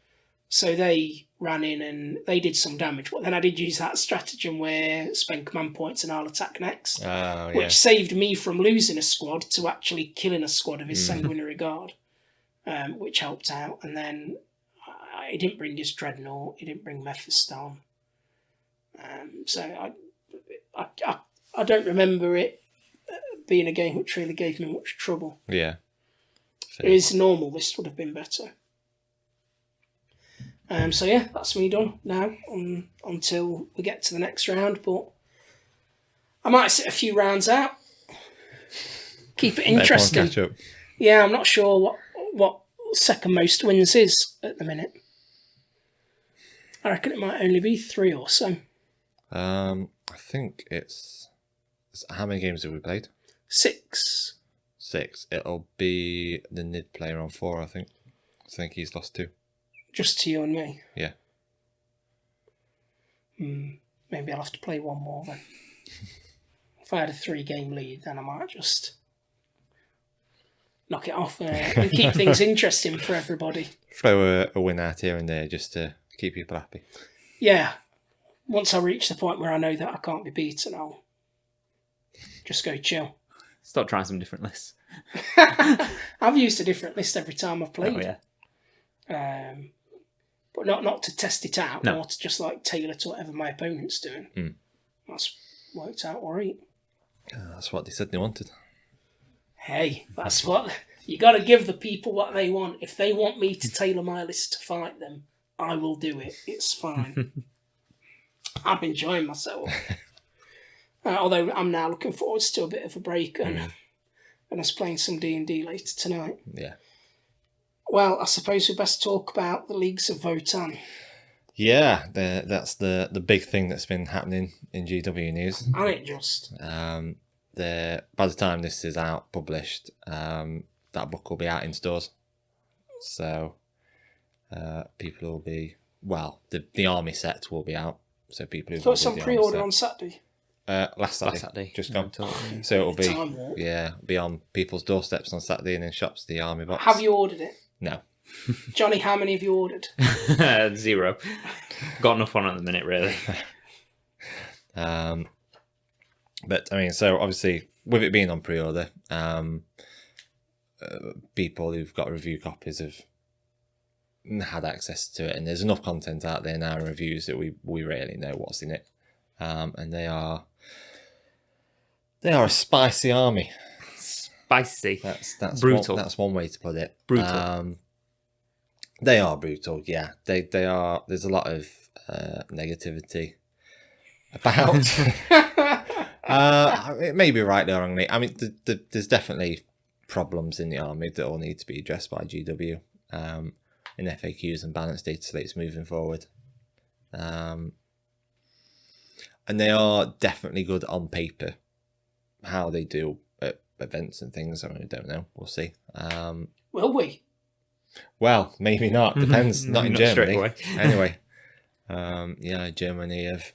So they ran in and they did some damage. But then I did use that stratagem where spend command points and I'll attack next. Which saved me from losing a squad to actually killing a squad of his Sanguinary Guard, which helped out. And then he didn't bring his Dreadnought. He didn't bring Mephiston. So I don't remember it being a game which really gave me much trouble. Yeah. His normal list would have been better. So yeah, that's me done now until we get to the next round. But I might sit a few rounds out, keep it interesting. Catch up. Yeah, I'm not sure what second most wins is at the minute. I reckon it might only be 3 or so. I think it's how many games have we played? 6. 6. It'll be the Nid player on 4, I think. I think he's lost 2. Just to you and me? Yeah. Maybe I'll have to play one more then. If I had a 3-game lead, then I might just knock it off and keep things interesting for everybody. Throw a win out here and there just to keep people happy. Yeah. Once I reach the point where I know that I can't be beaten, I'll just go chill. Start trying some different lists. I've used a different list every time I've played. Oh, yeah. But not to test it out, No. or to just like tailor to whatever my opponent's doing. That's worked out all right. That's what they said they wanted. Hey, that's what... You got to give the people what they want. If they want me to tailor my list to fight them, I will do it. It's fine. I'm enjoying myself. Although I'm now looking forward to a bit of a break and us playing some D&D later tonight. Yeah. Well, I suppose we best talk about the Leagues of Votann. Yeah, that's the big thing that's been happening in GW news. And it just... By the time this is out, published, that book will be out in stores. So people will be... Well, the army set will be out. So people who... So it's on pre-order on Saturday? Last Saturday. Just gone. So it'll be on people's doorsteps on Saturday and in shops, the army box. Have you ordered it? No. Jonny, how many have you ordered? 0. Got enough on at the minute, really. But I mean, so obviously with it being on pre-order, people who've got review copies have had access to it, and there's enough content out there now in reviews that we really know what's in it, and they are a spicy army. Spicy. That's brutal. That's one way to put it. Brutal. They are brutal, yeah. They are. There's a lot of negativity about. It may be rightly or wrongly. I mean, there's definitely problems in the army that all need to be addressed by GW in FAQs and balanced data slates moving forward. And they are definitely good on paper. How they do at events and things, I really don't know. We'll see. Will we? Well, maybe not. Depends. Not in straight Germany. away. Anyway, Germany have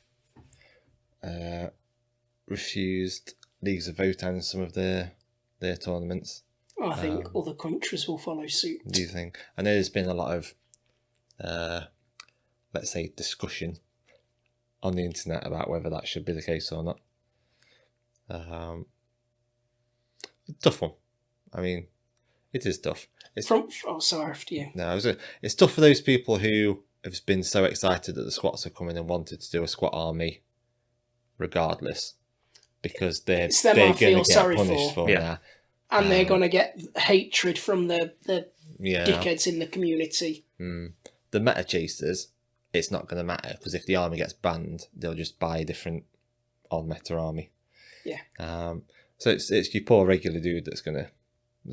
refused Leagues of Votann in some of their tournaments. Well, I think other countries will follow suit. Do you think? I know there's been a lot of, let's say, discussion on the internet about whether that should be the case or not. Tough one. I mean, it is tough. It's sorry, after you. No, it's tough for those people who have been so excited that the squats are coming and wanted to do a squat army regardless, because they're going to get punished for that. And they're going to get hatred from the dickheads in the community. The meta chasers, it's not going to matter, because if the army gets banned, they'll just buy a different on-meta army. Yeah. So it's your poor regular dude that's going to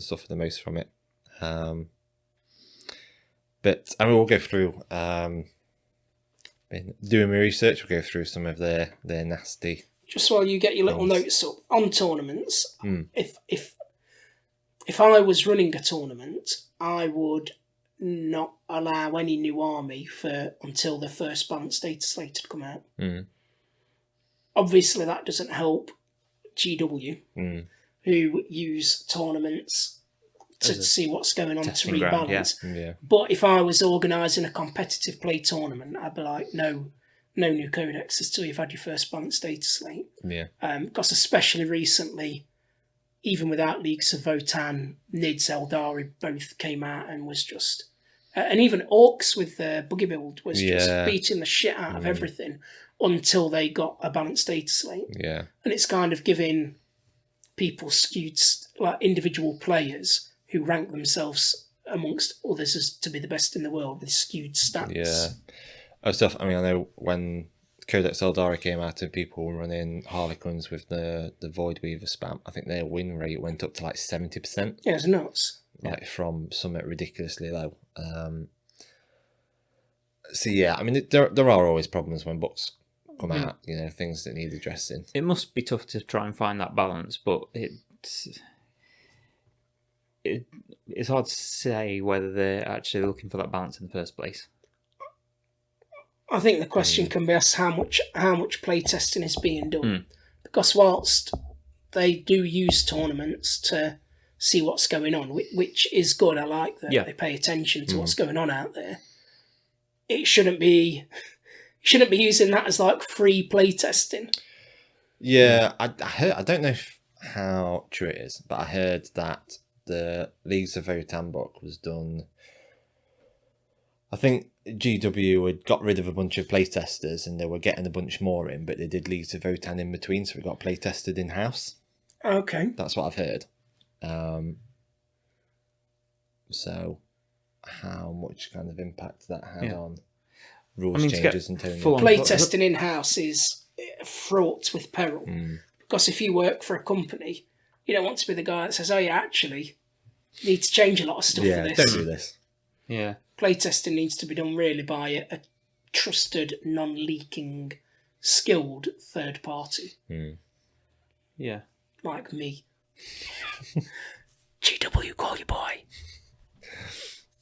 suffer the most from it. But I mean, we'll go through doing my research. We'll go through some of their nasty. Just while you get your little notes up on tournaments, if I was running a tournament, I would not allow any new army until the first balanced data slate had come out. Obviously, that doesn't help GW, who use tournaments to see what's going on to rebalance. Yeah. But if I was organising a competitive play tournament, I'd be like, no new codexes till you've had your first balanced data slate. Yeah. Because especially recently, even without Leagues of Votann, Nids, Eldari both came out and was just... and even Orcs with their buggy build was just beating the shit out of everything until they got a balanced data slate. Yeah. And it's kind of giving people skewed, like individual players who rank themselves amongst others as to be the best in the world with skewed stats. Yeah. Stuff. I mean, I know when Codex Eldari came out and people were running Harlequins with the Void Weaver spam, I think their win rate went up to like 70%. Yeah, it's nuts. Like from something ridiculously low. So yeah, I mean, there are always problems when books come out, things that need addressing. It must be tough to try and find that balance, but it's hard to say whether they're actually looking for that balance in the first place. I think the question can be asked how much playtesting is being done. Because whilst they do use tournaments to see what's going on, which is good, I like that they pay attention to what's going on out there, it shouldn't be using that as like free playtesting. Yeah, I don't know how true it is, but I heard that the Leagues of Votann book was done. I think GW had got rid of a bunch of playtesters and they were getting a bunch more in, but they did Leagues of Votann in between, so it got playtested in-house. Okay. That's what I've heard. So how much kind of impact that had on rules changes and toning? Playtesting in-house is fraught with peril. Because if you work for a company, you don't want to be the guy that says, oh, you actually need to change a lot of stuff for this. Don't do this. Yeah. Playtesting needs to be done really by a trusted, non-leaking, skilled third party. Yeah. Like me. GW, call your boy.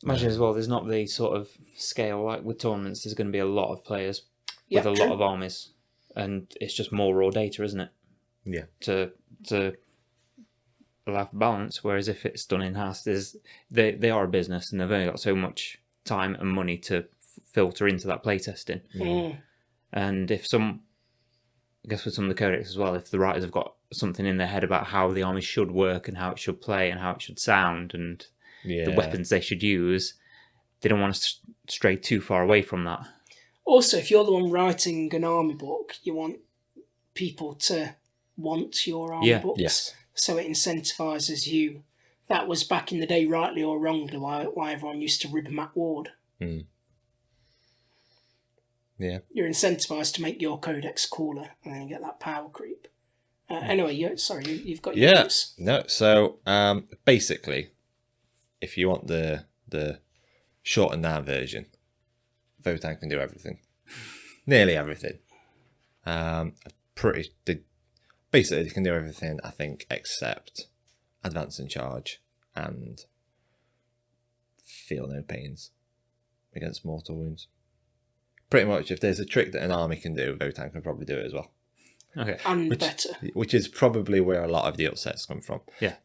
Imagine as well, there's not the sort of scale, like with tournaments, there's going to be a lot of players with a lot of armies. And it's just more raw data, isn't it? Yeah. To allow for balance, whereas if it's done in-house, they are a business and they've only got so much time and money to filter into that playtesting. And if I guess with some of the codex as well, if the writers have got something in their head about how the army should work and how it should play and how it should sound and the weapons they should use, they don't want to stray too far away from that. Also, if you're the one writing an army book, you want people to want your army books. Yes. So it incentivises you. That was back in the day, rightly or wrongly, why everyone used to rib Matt Ward Yeah. You're incentivized to make your codex cooler, and then you get that power creep. Anyway, you've got your news. No. So basically, if you want the shortened down version, Votann can do everything, nearly everything. Basically they can do everything, I think, except advance and charge and feel no pains against mortal wounds. Pretty much, if there's a trick that an army can do, Votann can probably do it as well. Okay. And better. Which is probably where a lot of the upsets come from. Yeah.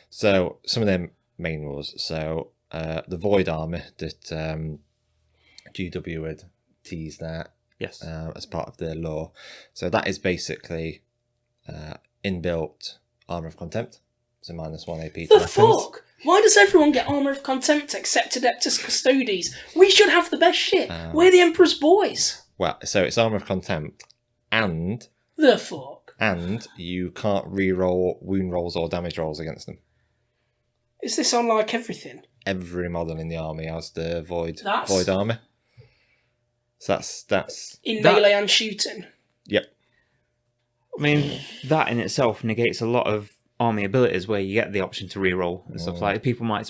So some of them main rules. So the Void armor that GW had teased that Yes. as part of their lore. So that is basically inbuilt armor of contempt. So -1 AP to The weapons. fuck? Why does everyone get armor of contempt except Adeptus Custodes? We should have the best shit. We're the Emperor's boys. Well, so it's armor of contempt, and The fuck? you can't re-roll wound rolls or damage rolls against them. Is this on like everything? Every model in the army has the void That's- armor. So that's In That- melee and shooting? yep. I mean, that in itself negates a lot of army abilities where you get the option to reroll and stuff. Like people might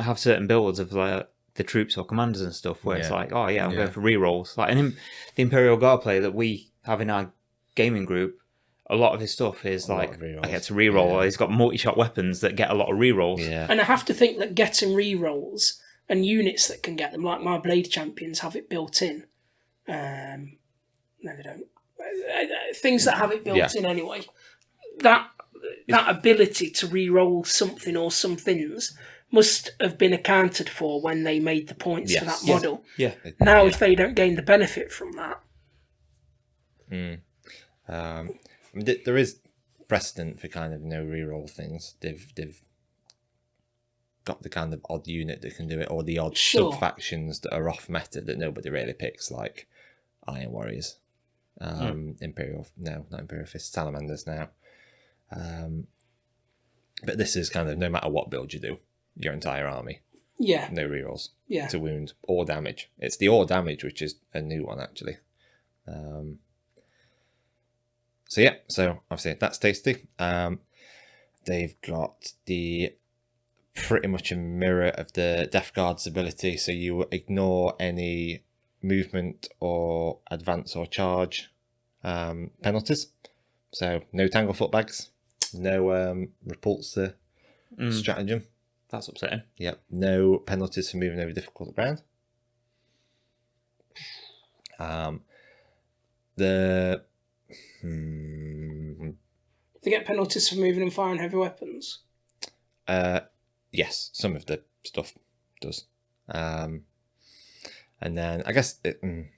have certain builds of like the troops or commanders and stuff where it's Yeah. like, oh yeah, I'm Yeah. going for rerolls. Like the Imperial Guard player that we have in our gaming group, a lot of his stuff is A lot like of rerolls. I get to reroll. Yeah. Or he's got multi-shot weapons that get a lot of rerolls. Yeah. And I have to think that getting re-rolls and units that can get them, like my Blade Champions, have it built in. No, they don't. Things that have it built Yeah. in anyway. That ability to re-roll something or some things must have been accounted for when they made the points for Yes. that model. Yeah. Now, if they don't gain the benefit from that, I mean, there is precedent for kind of no reroll things. They've got the kind of odd unit that can do it, or the odd Sure. sub factions that are off meta that nobody really picks, like Iron Warriors, not Imperial Fist, Salamanders now. But this is kind of no matter what build you do, your entire army, yeah, no rerolls yeah. to wound or damage. It's the or damage which is a new one actually. So yeah, so obviously that's tasty. They've got the pretty much a mirror of the Death Guard's ability, so you ignore any movement or advance or charge penalties. So no tangle footbags, no repulsor stratagem. That's upsetting. Yep, no penalties for moving over difficult ground. The They get penalties for moving and firing heavy weapons. yes, some of the stuff does. And then I guess the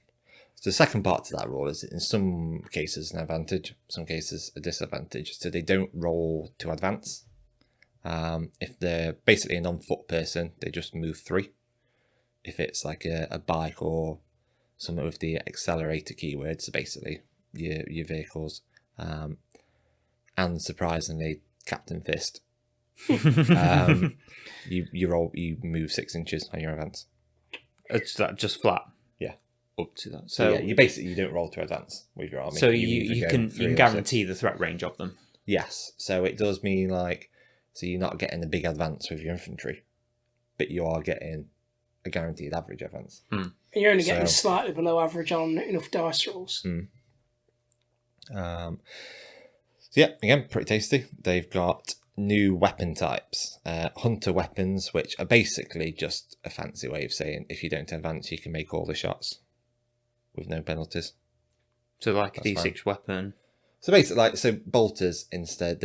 second part to that rule is in some cases an advantage, some cases a disadvantage. So they don't roll to advance. If they're basically a non-foot person, they just move 3. If it's like a bike or something with the accelerator keyword, so basically your vehicles, and surprisingly, Captain Fist, you move 6 inches on your advance. It's that just flat. Yeah. Up to that. So So yeah, you don't roll to advance with your army. so either you go can 3 or 6. guarantee the threat range of them. Yes, so it does mean so you're not getting a big advance with your infantry, but you are getting a guaranteed average advance. And you're only getting So- slightly below average on enough dice rolls. So yeah, again, pretty tasty. They've got new weapon types, hunter weapons, which are basically just a fancy way of saying if you don't advance, you can make all the shots with no penalties. So like a That's D6 weapon. So basically, bolters instead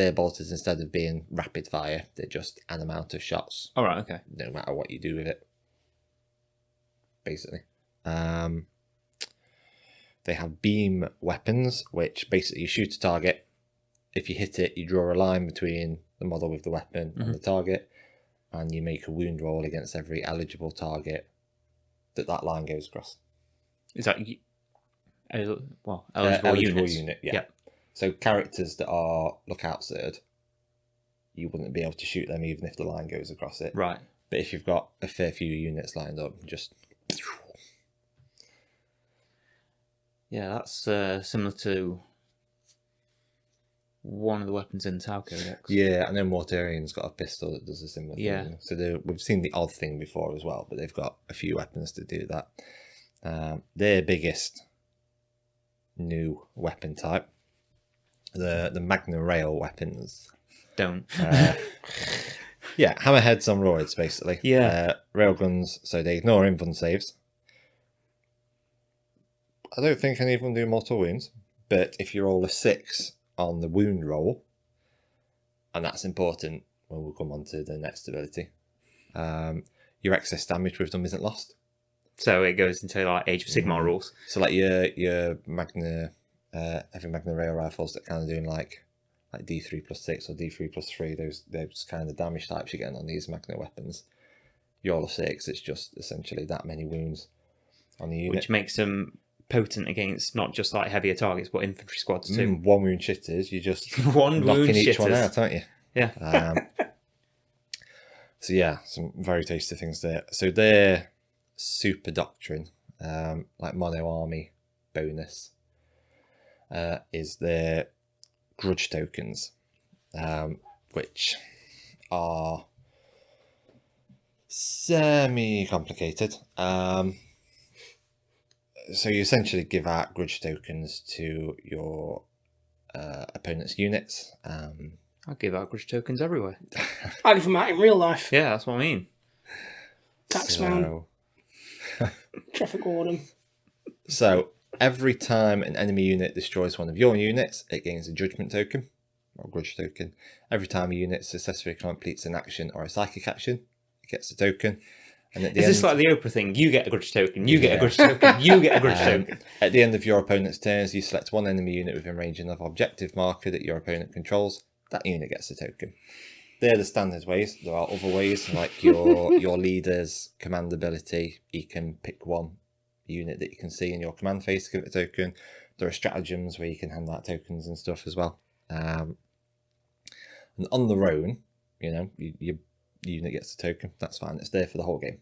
of being rapid fire, they're just an amount of shots, All right. Okay. no matter what you do with it. Basically, they have beam weapons, which basically you shoot a target. If you hit it, you draw a line between the model with the weapon and the target, and you make a wound roll against every eligible target that line goes across. Is that eligible Eligible units? unit, yeah. Yeah. So characters that are lookout third, you wouldn't be able to shoot them even if the line goes across it. Right. But if you've got a fair few units lined up, just... Yeah, that's similar to one of the weapons in Tau Codex. Yeah, and then Mortarian's got a pistol that does a similar Yeah. thing. So we've seen the odd thing before as well, but they've got a few weapons to do that. Their biggest new weapon type, the Magna Rail weapons. Don't. Yeah, hammerheads on roids, basically. Yeah. Railguns, so they ignore invuln saves. I don't think any of them do mortal wounds, but if you roll a 6 on the wound roll, and that's important when we'll come on to the next ability, your excess damage with them isn't lost. So it goes into like Age of Sigmar rules. So like your Magna, heavy Magna Rail rifles that kind of doing like D3 plus 6 or D3 plus 3, those kind of damage types you're getting on these Magna weapons. You roll a 6, it's just essentially that many wounds on the unit. Which makes them potent against not just like heavier targets, but infantry squads too. One wound shitters, you just One knocking wound each one shitters. out, aren't you? Yeah. So yeah, some very tasty things there. So their super doctrine, like mono army bonus, is their grudge tokens, which are semi-complicated. So you essentially give out grudge tokens to your opponent's units. I'll give out grudge tokens everywhere. I give them out in real life. Yeah, that's what I mean. Taxman, traffic warden. So every time an enemy unit destroys one of your units, it gains a judgment token or grudge token. Every time a unit successfully completes an action or a psychic action, it gets a token. And at the Is end, this like the Oprah thing? You get a grudge token, you get a grudge token, you get a grudge token. at the end of your opponent's turns, you select one enemy unit within range of an objective marker that your opponent controls. That unit gets a token. They're the standard ways. There are other ways, like your leader's command ability. You can pick one unit that you can see in your command phase to give it a token. There are stratagems where you can hand out tokens and stuff as well. And on their own, your unit gets a token. That's fine. It's there for the whole game.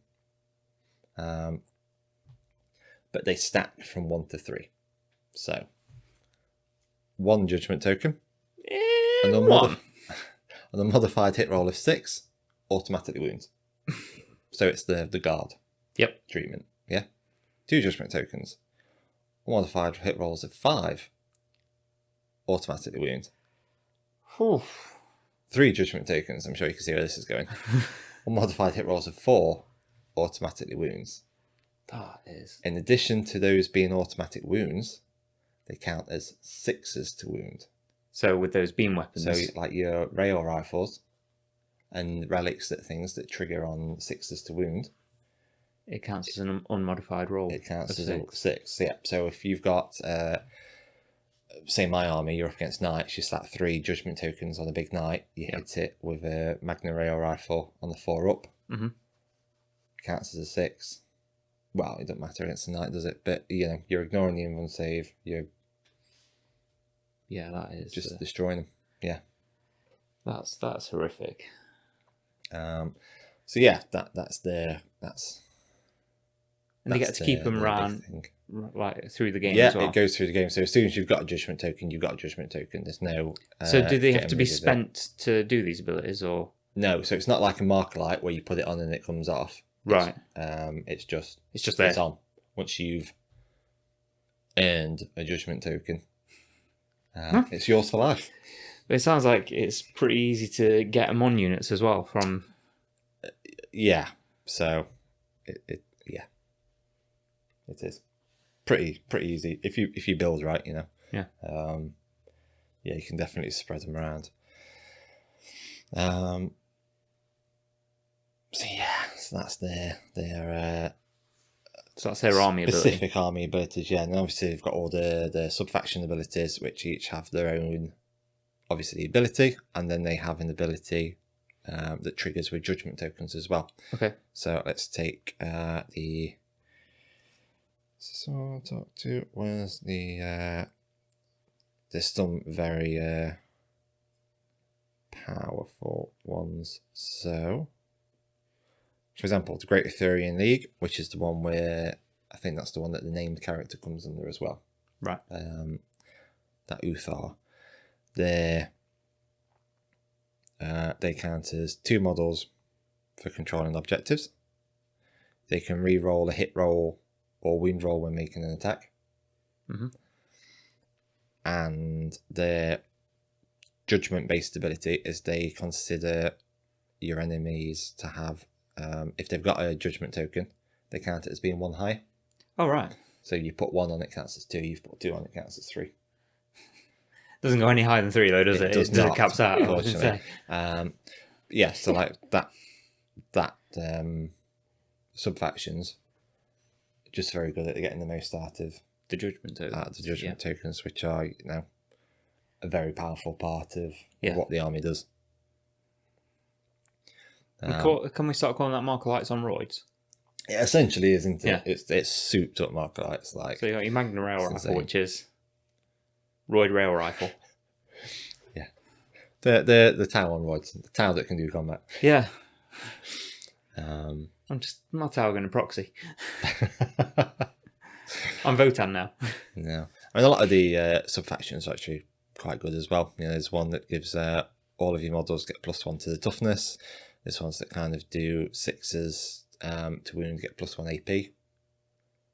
But they stack from 1 to 3. So 1 judgment token. And a modified hit roll of 6 automatically wounds. So it's the guard treatment. Yeah. 2 judgment tokens. Modified hit rolls of 5 automatically wounds. 3 judgment tokens. I'm sure you can see where this is going. Modified hit rolls of 4 automatically wounds. That is. In addition to those being automatic wounds, they count as 6s to wound. So with those beam weapons. So like your rail rifles and relics things that trigger on 6s to wound. It counts as an unmodified roll. It counts as 6. 6. Yeah. So if you've got, say my army, you're up against knights, you slap 3 judgment tokens on a big knight, you hit it with a Magna Rail rifle on the 4 up. Mm-hmm. Counts as a 6. Well, it doesn't matter against the knight, does it? But you're ignoring the invuln save. You're that is just destroying them. Yeah. That's horrific. So yeah, that's And you get to keep them around like through the game yeah, as well. it goes through the game. So as soon as you've got a judgment token, you've got a judgment token. There's no. So do they have getting to be rid of it. spent to do these abilities, or No, so it's not like a marker light where you put it on and it comes off. right? It's just there. It's on once you've earned a judgment token. It's yours for life. But it sounds like it's pretty easy to get them on units as well. From Yeah, so it is pretty easy if you build right, Yeah. Yeah, you can definitely spread them around. So that's their so that's their army ability. specific army abilities. Yeah, and obviously they've got all the sub-faction abilities, which each have their own obviously ability, and then they have an ability that triggers with judgment tokens as well. Okay. So let's take the. So talk to where's the. There's some very powerful ones. So for example, the Great Arthurian League, which is the one where I think that's the one that the named character comes under as well. Right. That Uthar. They count as 2 models for controlling objectives. They can re-roll a hit roll or wound roll when making an attack. Mm-hmm. And their judgment-based ability is they consider your enemies to have, if they've got a judgment token, they count it as being 1 high. Oh, right. So you put 1 on it, counts as 2. You've put 2 on it, counts as 3. Doesn't go any higher than 3 though, does it? Does It not, caps out. unfortunately. Yeah, so like that sub-factions are just very good at getting the most out of The judgment tokens. tokens, which are, you know, a very powerful part of Yeah. what the army does. Can we start calling that marker lights on roids? It essentially is, isn't it? Yeah. It's souped up marker lights, like So you got your Magna Rail It's rifle, insane. which is roid rail rifle. the Tau on roids, the Tau that can do combat. Yeah. Um, I'm not targeting a proxy. I'm Votann now. no, I mean a lot of the sub-factions are actually quite good as well. You know, there's one that gives all of your models get +1 to the toughness. There's ones that kind of do 6s to wound, get +1 AP,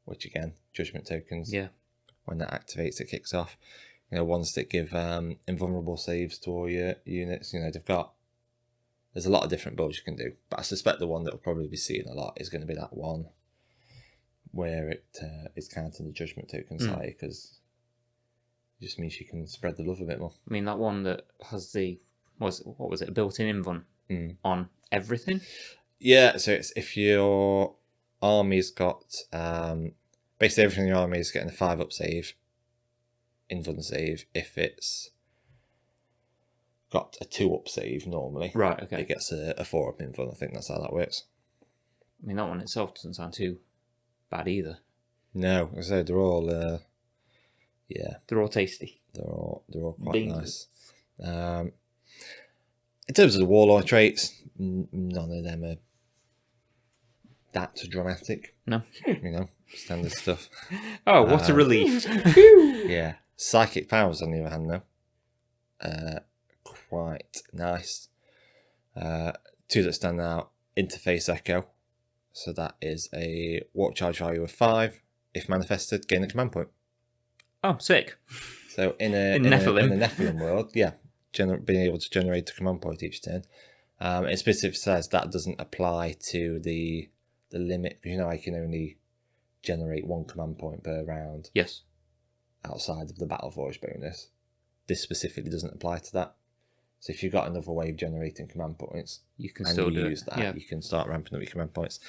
which again, judgment tokens. Yeah. When that activates, it kicks off. You know, ones that give invulnerable saves to all your units. You know, there's a lot of different builds you can do, but I suspect the one that will probably be seen a lot is going to be that one where it is counting the judgment tokens high, because it just means you can spread the love a bit more. I mean, that one that has the what was it, a built-in invuln on everything? Yeah, so it's if your army's got basically everything in your army is getting a 5-up save, invuln save. If it's got a 2-up save normally, Right, okay. it gets a 4-up invuln. I think that's how that works. I mean, that one itself doesn't sound too bad either. No, so they're all They're all tasty. they're all quite Bing. nice. In terms of the warlord traits, none of them are that dramatic. No. You know, standard stuff. Oh, what a relief. Yeah. Psychic powers, on the other hand, though, quite nice. 2 that stand out: Interface Echo. So that is a warp charge value of 5. If manifested, gain a command point. Oh, sick. So in a Nephilim world, yeah, being able to generate a command point each turn. It specifically says that doesn't apply to the limit. You know, I can only generate 1 command point per round. Yes. Outside of the Battle Forge bonus. This specifically doesn't apply to that. So if you've got another way of generating command points, You can and still you do use it. that, Yeah. you can start ramping up your command points.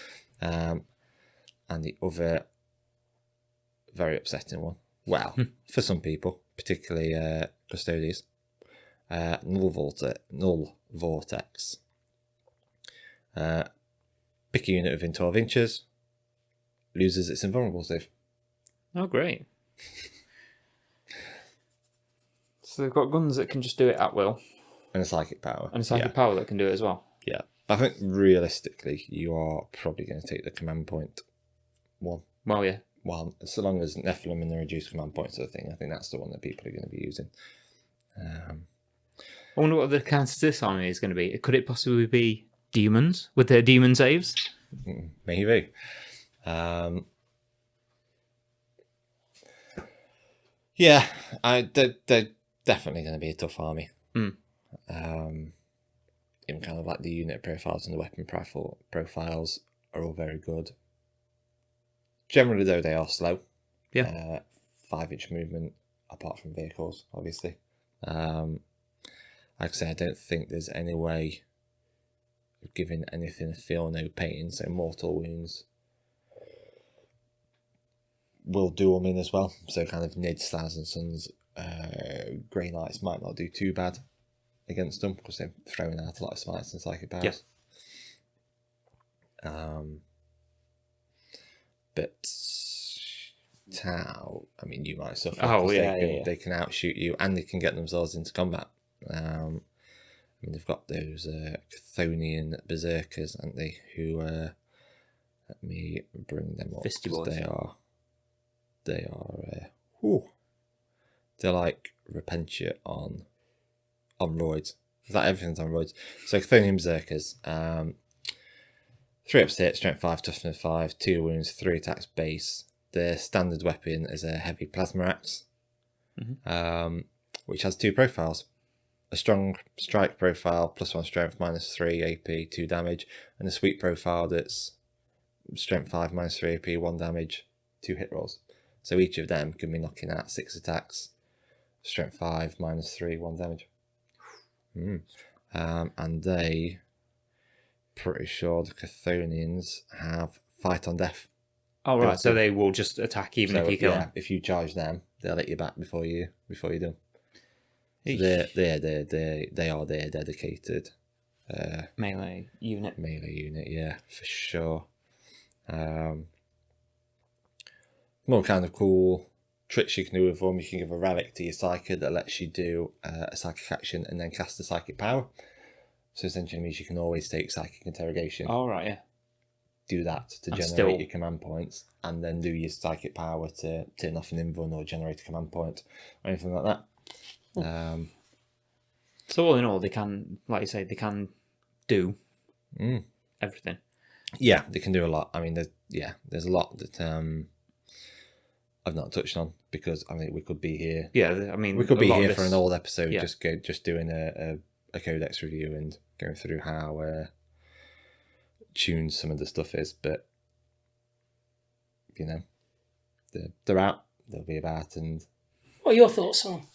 And the other very upsetting one, well, for some people, particularly custodians, null vortex. Pick a unit within 12 inches, loses its invulnerable save. Oh, great. So they've got guns that can just do it at will, And a psychic power. and a psychic power that can do it as well. Yeah. I think realistically, you are probably going to take the command point one. Well, yeah. Well, so long as Nephilim and the reduced command points are the thing, I think that's the one that people are going to be using. I wonder what the counter to this army is going to be. Could it possibly be demons with their demon saves? Maybe. Yeah, they're definitely going to be a tough army. Even kind of like the unit profiles and the weapon profiles are all very good. Generally, though, they are slow. Yeah. 5-inch movement, apart from vehicles, obviously. Like I say, I don't think there's any way of giving anything a feel no pain, so mortal wounds will do them in as well. So kind of Nid, Stars and Sons, Grey Knights might not do too bad against them because they're throwing out a lot of smites and psychic powers. Yeah. But Tau, I mean, you might suffer. Oh, 'cause yeah, they can outshoot you and they can get themselves into combat. I mean, they've got those Chthonian berserkers, haven't they, who Let me bring them up. Fisty 'Cause boys. They're like Repentia on roids. Is that everything's on roids? So Chthonian Berserkers, 3 up state, strength 5, toughness 5, 2 wounds, 3 attacks base. Their standard weapon is a heavy plasma axe, which has 2 profiles. A strong strike profile, +1 strength, -3 AP, 2 damage, and a sweep profile that's strength 5, -3 AP, 1 damage, 2 hit rolls. So each of them can be knocking out 6 attacks, strength 5, -3, 1 damage. And they, pretty sure the Chthonians have fight on death. Oh, right. So they will just attack even if you kill them. If you charge them, they'll let you back before you do. So they are their dedicated melee unit. Yeah, for sure. More kind of cool tricks you can do with them. You can give a relic to your psychic that lets you do a psychic action and then cast a psychic power. So essentially means you can always take psychic interrogation. Oh, right, yeah. Do that to generate your command points, and then do your psychic power to turn off an invuln or generate a command point or anything like that. So all in all, they can, like you say, they can do everything. Yeah, they can do a lot. I mean, there's a lot that I've not touched on because I mean we could be here. Yeah, I mean we could be here for an old episode, yeah. just doing a codex review and going through how tuned some of the stuff is, but you know, they're out. They'll be about. And what are your thoughts on?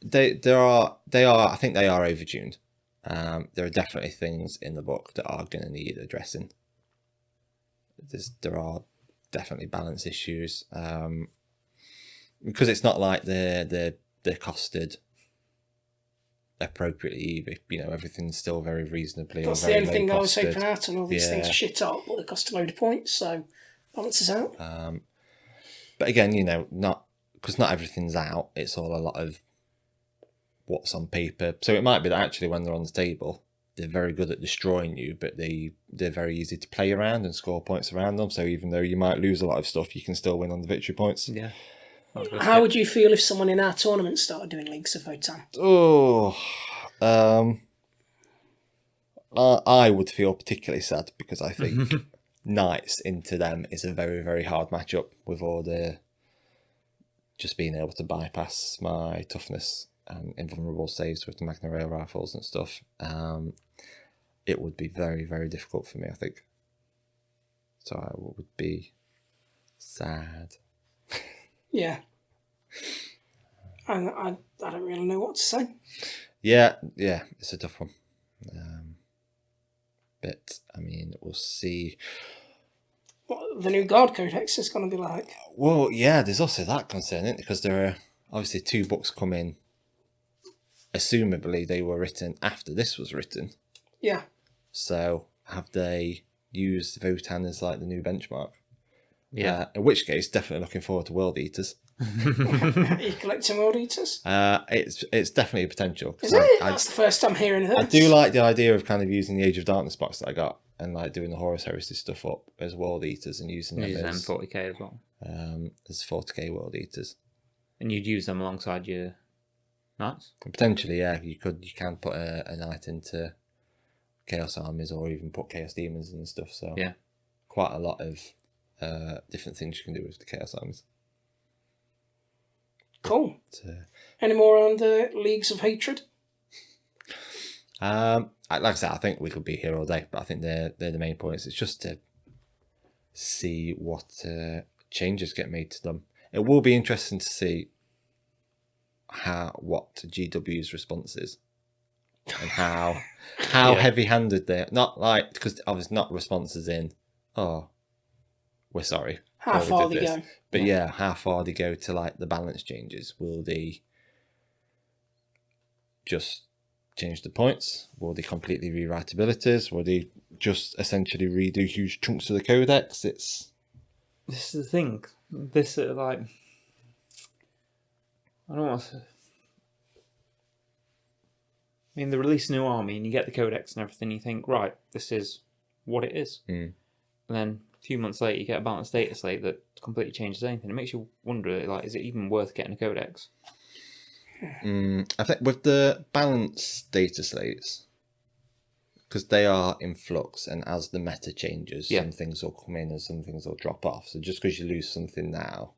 They are. I think they are overtuned. There are definitely things in the book that are going to need addressing. There are definitely balance issues because it's not like they're costed appropriately either. You know, everything's still very reasonably. That's the only thing I was hoping out, and all these things are shit up, but they cost a load of points, so balances out. But again, you know, not everything's out. It's all a lot of what's on paper. So it might be that actually when they're on the table, they're very good at destroying you, but they're very easy to play around and score points around them. So even though you might lose a lot of stuff, you can still win on the victory points. Yeah. How would you feel if someone in our tournament started doing Leagues of Votann? I would feel particularly sad because I think Knights into them is a very, very hard matchup with all the just being able to bypass my toughness and invulnerable saves with the Magna Rail rifles and stuff. It would be very, very difficult for me, I think. So I would be sad. Yeah. I don't really know what to say. Yeah, it's a tough one. But, I mean, we'll see. What the new Guard Codex is going to be like. Well, yeah, there's also that concern, isn't it? Because there are obviously 2 books coming. Assumably, they were written after this was written. Yeah. So, have they used Votann as like the new benchmark? Yeah. In which case, definitely looking forward to World Eaters. Are you collecting World Eaters? It's definitely a potential. Is it? That's the first time hearing of this. I do like the idea of kind of using the Age of Darkness box that I got and like doing the Horus Heresy stuff up as World Eaters and using them as 40k as well. As 40k World Eaters. And you'd use them alongside your knights? Potentially, yeah. You can put a knight into Chaos Armies or even put Chaos Demons and stuff. So yeah, quite a lot of different things you can do with the Chaos Armies. Cool. Any more on the Leagues of Hatred? Like I said, I think we could be here all day, but I think they're the main points. It's just to see what changes get made to them. It will be interesting to see what GW's response is and how heavy-handed they're. Not like, because obviously not responses in, oh, we're sorry. How far they go. But yeah, how far they go to like the balance changes. Will they just change the points? Will they completely rewrite abilities? Will they just essentially redo huge chunks of the codex? This is the thing. This like, I don't want to. mean, they release a new army and you get the codex and everything, you think, right, this is what it is. Mm. And then a few months later, you get a balanced data slate that completely changes anything. It makes you wonder, like, is it even worth getting a codex? I think with the balanced data slates, because they are in flux, and as the meta changes, some things will come in and some things will drop off. So just because you lose something now,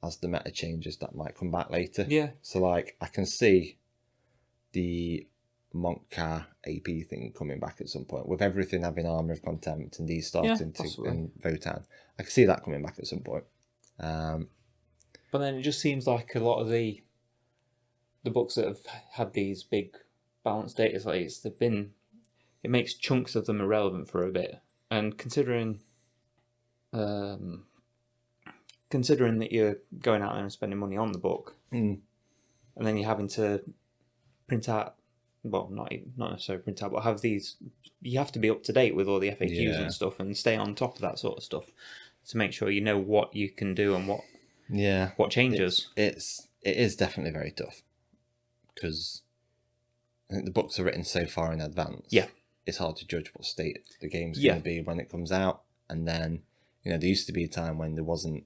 as the meta changes, that might come back later. Yeah. So, like, I can see the Montcar AP thing coming back at some point, with everything having Armour of Contempt and these starting to, and Votann. I can see that coming back at some point. But then it just seems like a lot of the books that have had these big balanced data slates, it makes chunks of them irrelevant for a bit. And considering that you're going out there and spending money on the book, and then you're having to print out, well, not necessarily print out, but have these, you have to be up to date with all the FAQs and stuff and stay on top of that sort of stuff to make sure you know what you can do and what changes. It is definitely very tough, because I think the books are written so far in advance. Yeah. It's hard to judge what state the game's going to be when it comes out. And then, there used to be a time when there wasn't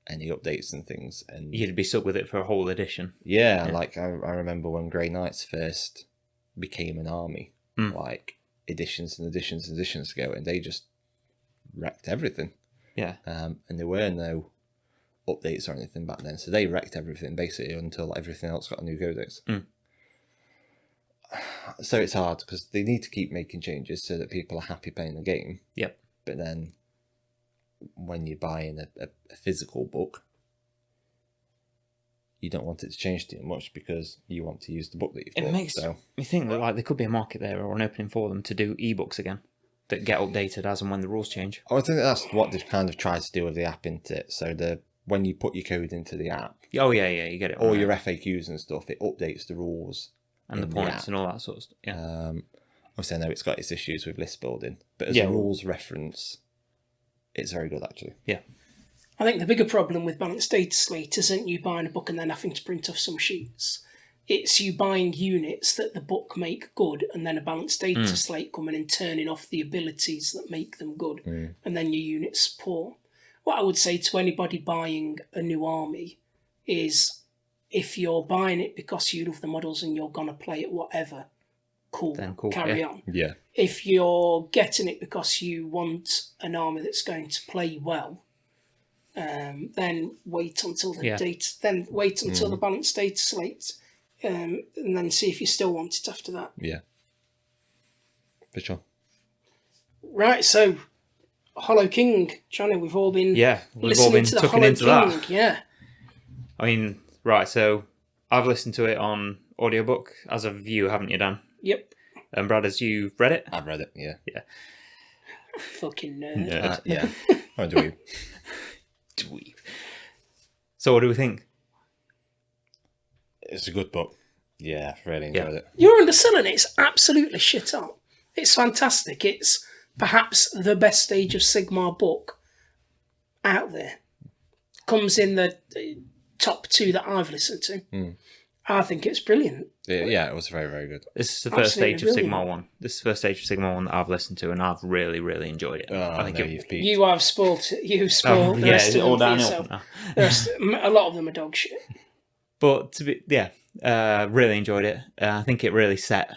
any updates and things, and you'd be stuck with it for a whole edition. Yeah. Like I remember when Grey Knights first became an army, like editions and editions and editions ago, and they just wrecked everything. Yeah. And there were no updates or anything back then, so they wrecked everything basically until everything else got a new codex. So it's hard because they need to keep making changes so that people are happy playing the game. Yep. But then when you're buying a physical book, you don't want it to change too much because you want to use the book that you've bought. It makes me think that, like, there could be a market there or an opening for them to do ebooks again that get updated as and when the rules change. I think that's what they've kind of tried to do with the app, isn't it? So when you put your code into the app, you get it. All your FAQs and stuff, it updates the rules and the points and all that sort of stuff. Yeah. Obviously, I know it's got its issues with list building, but as a rules reference, it's very good actually. Yeah. I think the bigger problem with balanced data slate isn't you buying a book and then having to print off some sheets. It's you buying units that the book make good, and then a balanced data slate coming and turning off the abilities that make them good, and then your units poor. What I would say to anybody buying a new army is, if you're buying it because you love the models and you're going to play it whatever, cool, carry on. Yeah. If you're getting it because you want an army that's going to play well, then wait until the balanced data slate, and then see if you still want it after that. Yeah. For sure. Right, so Hollow King, Jonny, we've all been tucking to the Hollow into King. that. Yeah. I mean, right, so I've listened to it on audiobook, as have you, haven't you, Dan? Yep. And Brad, as you've read it? I've read it, yeah. Yeah. Fucking nerd. Yeah. I'm a dweeb. Dweeb. So what do we think? It's a good book. Yeah, really enjoyed it. You're underselling it. It's absolutely shit up. It's fantastic. It's perhaps the best Age of Sigmar book out there. Comes in the top 2 that I've listened to. I think it's brilliant. Yeah, it was very, very good. This is the first Age of Sigmar one. This is the first Age of Sigmar one that I've listened to, and I've really, really enjoyed it. I think you've peaked. You have spoiled it. You've spoiled the rest of them for yourself. A lot of them are dog shit. But really enjoyed it. I think it really set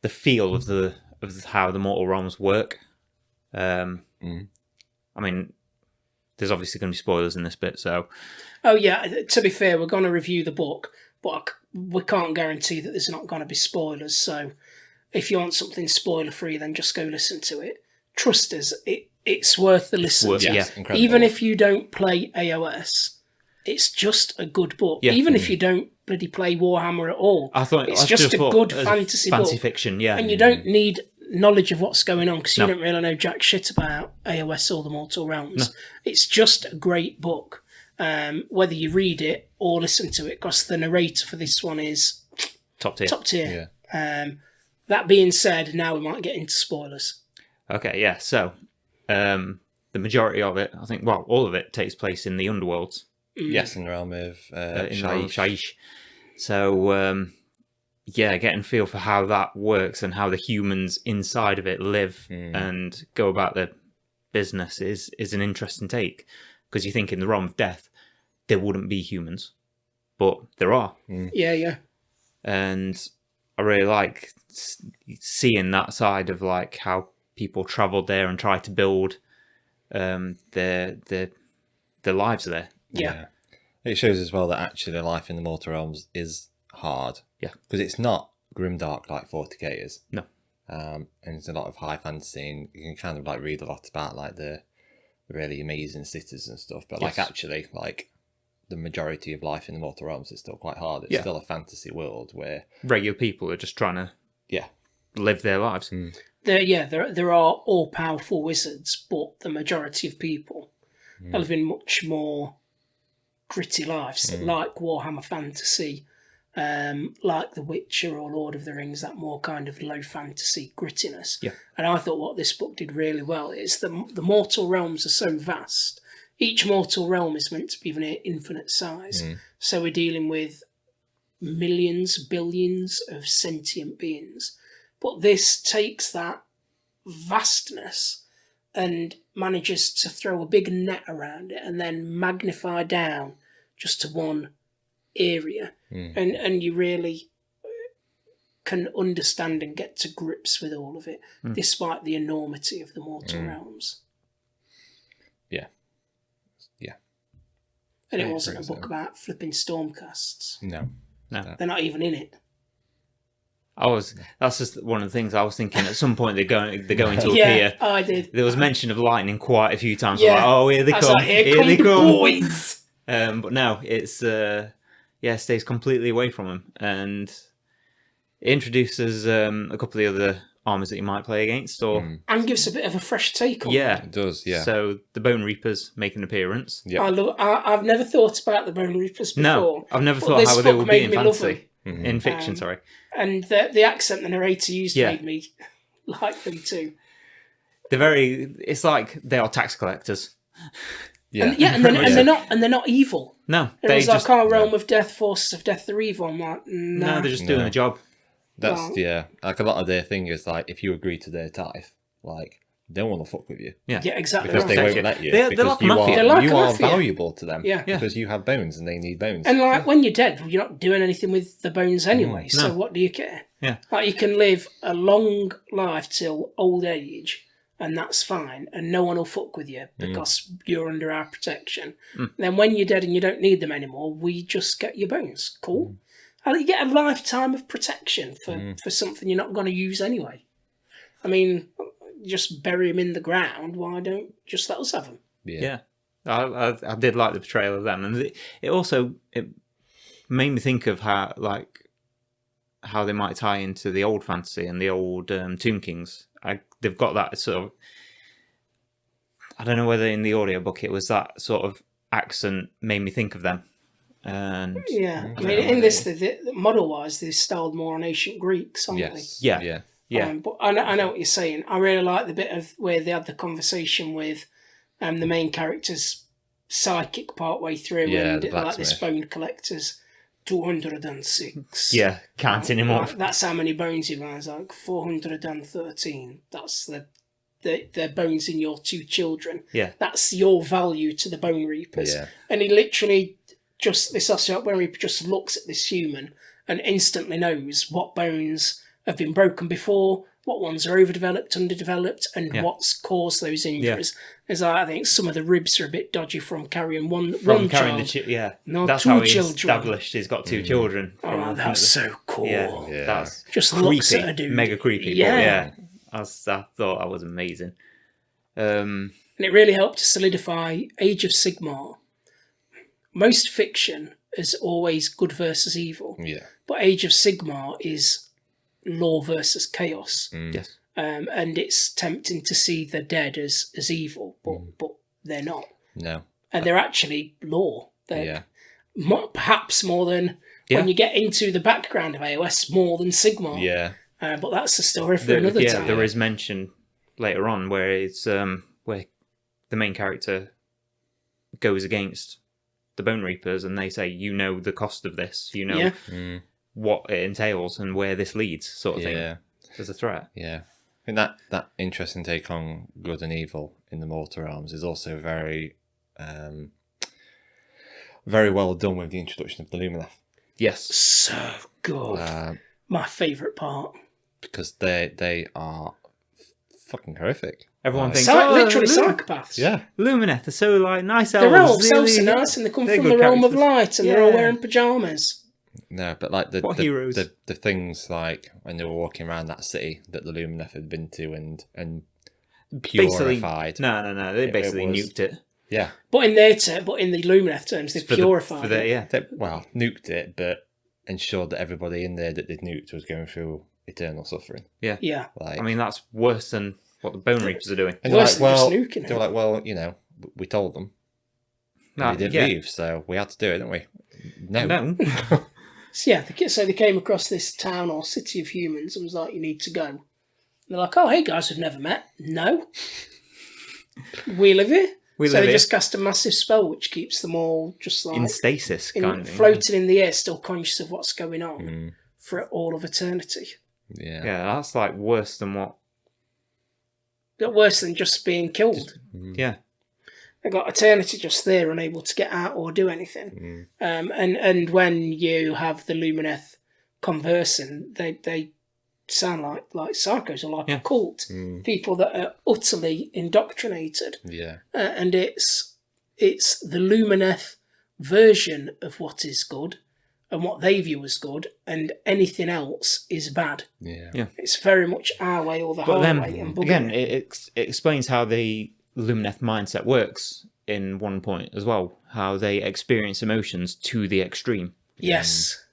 the feel of how the Mortal Realms work. I mean, there's obviously going to be spoilers in this bit, so. Oh yeah, to be fair, we're going to review the book, but we can't guarantee that there's not going to be spoilers. So, if you want something spoiler free, then just go listen to it. Trust us, it's worth the listen. Even if you don't play AOS, it's just a good book. Yeah. Even if you don't bloody play Warhammer at all, it's just a good fantasy book. Fantasy fiction, yeah. And you don't need knowledge of what's going on because you don't really know jack shit about AOS or the Mortal Realms. No. It's just a great book, whether you read it or listen to it, because the narrator for this one is top tier. Yeah. That being said, now we might get into spoilers. Okay, yeah. So the majority of it, I think, well, all of it takes place in the underworlds. Yes, in the realm of Shaiish. So getting a feel for how that works and how the humans inside of it live and go about their business is an interesting take. Because you think in the realm of death, there wouldn't be humans, but there are. Yeah. And I really like seeing that side of like how people travelled there and tried to build their lives there. Yeah. It shows as well that actually life in the mortal realms is hard. Yeah. Because it's not grimdark like 40k is. No. And it's a lot of high fantasy, and you can kind of like read a lot about like the really amazing cities and stuff. But like actually, like the majority of life in the mortal realms is still quite hard. It's still a fantasy world where regular people are just trying to live their lives. There are all powerful wizards, but the majority of people are living much more gritty lives, like Warhammer Fantasy, like The Witcher or Lord of the Rings, that more kind of low fantasy grittiness. Yeah. And I thought what this book did really well is the mortal realms are so vast. Each mortal realm is meant to be of an infinite size. So we're dealing with millions, billions of sentient beings. But this takes that vastness and manages to throw a big net around it and then magnify down just to one area. And you really can understand and get to grips with all of it, despite the enormity of the mortal realms. Yeah. And it wasn't a book about flipping stormcasts. No. They're not even in it. That's just one of the things I was thinking. At some point they're going to appear. Yeah, I did. There was mention of lightning quite a few times. Yeah. Like, oh, here they come! Like, here they come come! the boys. But no, it's stays completely away from them, and it introduces a couple of the other armies that you might play against, or and gives a bit of a fresh take on yeah, It does, yeah. So the Bone Reapers make an appearance. Yeah. I've never thought about the Bone Reapers before. No, I've never but thought this how they book would be made in me love fantasy. them. In fiction, sorry. And the accent the narrator used made me like them too. It's like they are tax collectors. Yeah. And they're not evil. No, It was like, realm of death, forces of death, they're evil. I'm like, no, they're just doing the job. That's like a lot of their thing is like if you agree to their tithe, like they don't want to fuck with you. Yeah, exactly. Because right. they won't let you. They're because like you mafia. are, They're like you a are mafia. valuable to them. Yeah. Because you have bones and they need bones. And like when you're dead, you're not doing anything with the bones anyway. So what do you care? Yeah. Like you can live a long life till old age, and that's fine, and no one will fuck with you because you're under our protection. Then when you're dead and you don't need them anymore, we just get your bones. Cool. And you get a lifetime of protection for something you're not going to use anyway. I mean, just bury them in the ground. Why don't just let us have them? Yeah. I did like the portrayal of them, and it also made me think of how they might tie into the old fantasy and the old Tomb Kings. They've got that sort of, I don't know whether in the audiobook it was that sort of accent made me think of them. And yeah, I mean, in this, the model-wise, they're styled more on ancient Greeks, aren't they? Yeah. But I know what you're saying. I really like the bit of where they had the conversation with the main character's psychic part way through, and like this bone collector's 206. Yeah, counting him up. That's how many bones he runs. Like 413. That's the bones in your two children. Yeah, that's your value to the Bone Reapers. Yeah. And he literally this Ocelot Bone Reaper just looks at this human and instantly knows what bones have been broken before, what ones are overdeveloped, underdeveloped, and what's caused those injuries. As I think some of the ribs are a bit dodgy from carrying one child. That's two how he's children. established he's got two children. Oh, that's so cool. Yeah. That's just creepy, looks at a dude. mega creepy. Yeah. I thought that was amazing. And it really helped to solidify Age of Sigmar. Most fiction is always good versus evil. Yeah. But Age of Sigmar is law versus chaos. Yes. And it's tempting to see the dead as evil, but they're not. No. And they're actually law. They're perhaps more than, when you get into the background of AOS, more than Sigmar. Yeah. But that's a story for another time. There is mention later on where it's where the main character goes against the Bone Reapers and they say, you know the cost of this, you know what it entails and where this leads, sort of thing. As a threat. Yeah. I think that interesting take on good and evil in the Mortar Realms is also very very well done with the introduction of the Lumineth. Yes. So good. My favourite part. Because they are fucking horrific. Everyone thinks, literally psychopaths. Yeah. Lumineth are so like nice elves. They're elves, elves are nice, and they come from the realm of light, and they're all wearing pyjamas. No, but like the things like when they were walking around that city that the Lumineth had been to and purified. No. They basically nuked it. Yeah. But in the Lumineth terms, they've purified it. Nuked it, but ensured that everybody in there that they'd nuked was going through eternal suffering. Yeah. Yeah. I mean, that's worse than what the Bone Reapers are doing. And worse than just nuking it. They were like, well, we told them. They didn't leave, so we had to do it, didn't we? No. So they came across this town or city of humans and was like, you need to go. And they're like, oh, hey guys, we've never met. No. We live here. They just cast a massive spell which keeps them all just like... in stasis, kind of. Floating in the air, still conscious of what's going on for all of eternity. Yeah. Yeah, that's like worse than what... Worse than just being killed. Yeah. They got eternity just there, unable to get out or do anything. And when you have the Lumineth conversing, they sound like psychos or like a cult. People that are utterly indoctrinated. Yeah. And it's the Lumineth version of what is good and what they view as good, and anything else is bad. Yeah. It's very much our way or the highway. And again, it explains how the Lumineth mindset works in one point as well, how they experience emotions to the extreme. Yes.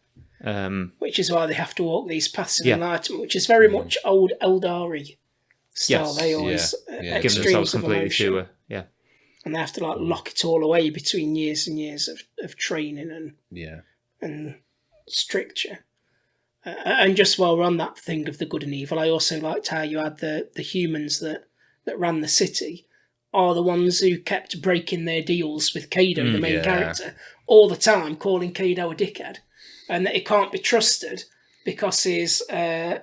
Which is why they have to walk these paths of enlightenment, which is very much old Eldari style. They always give themselves completely to and they have to lock it all away between years and years of training and stricture. And just while we're on that thing of the good and evil, I also liked how you had the humans that ran the city are the ones who kept breaking their deals with Kado, the main character, all the time, calling Kado a dickhead, and that he can't be trusted because he's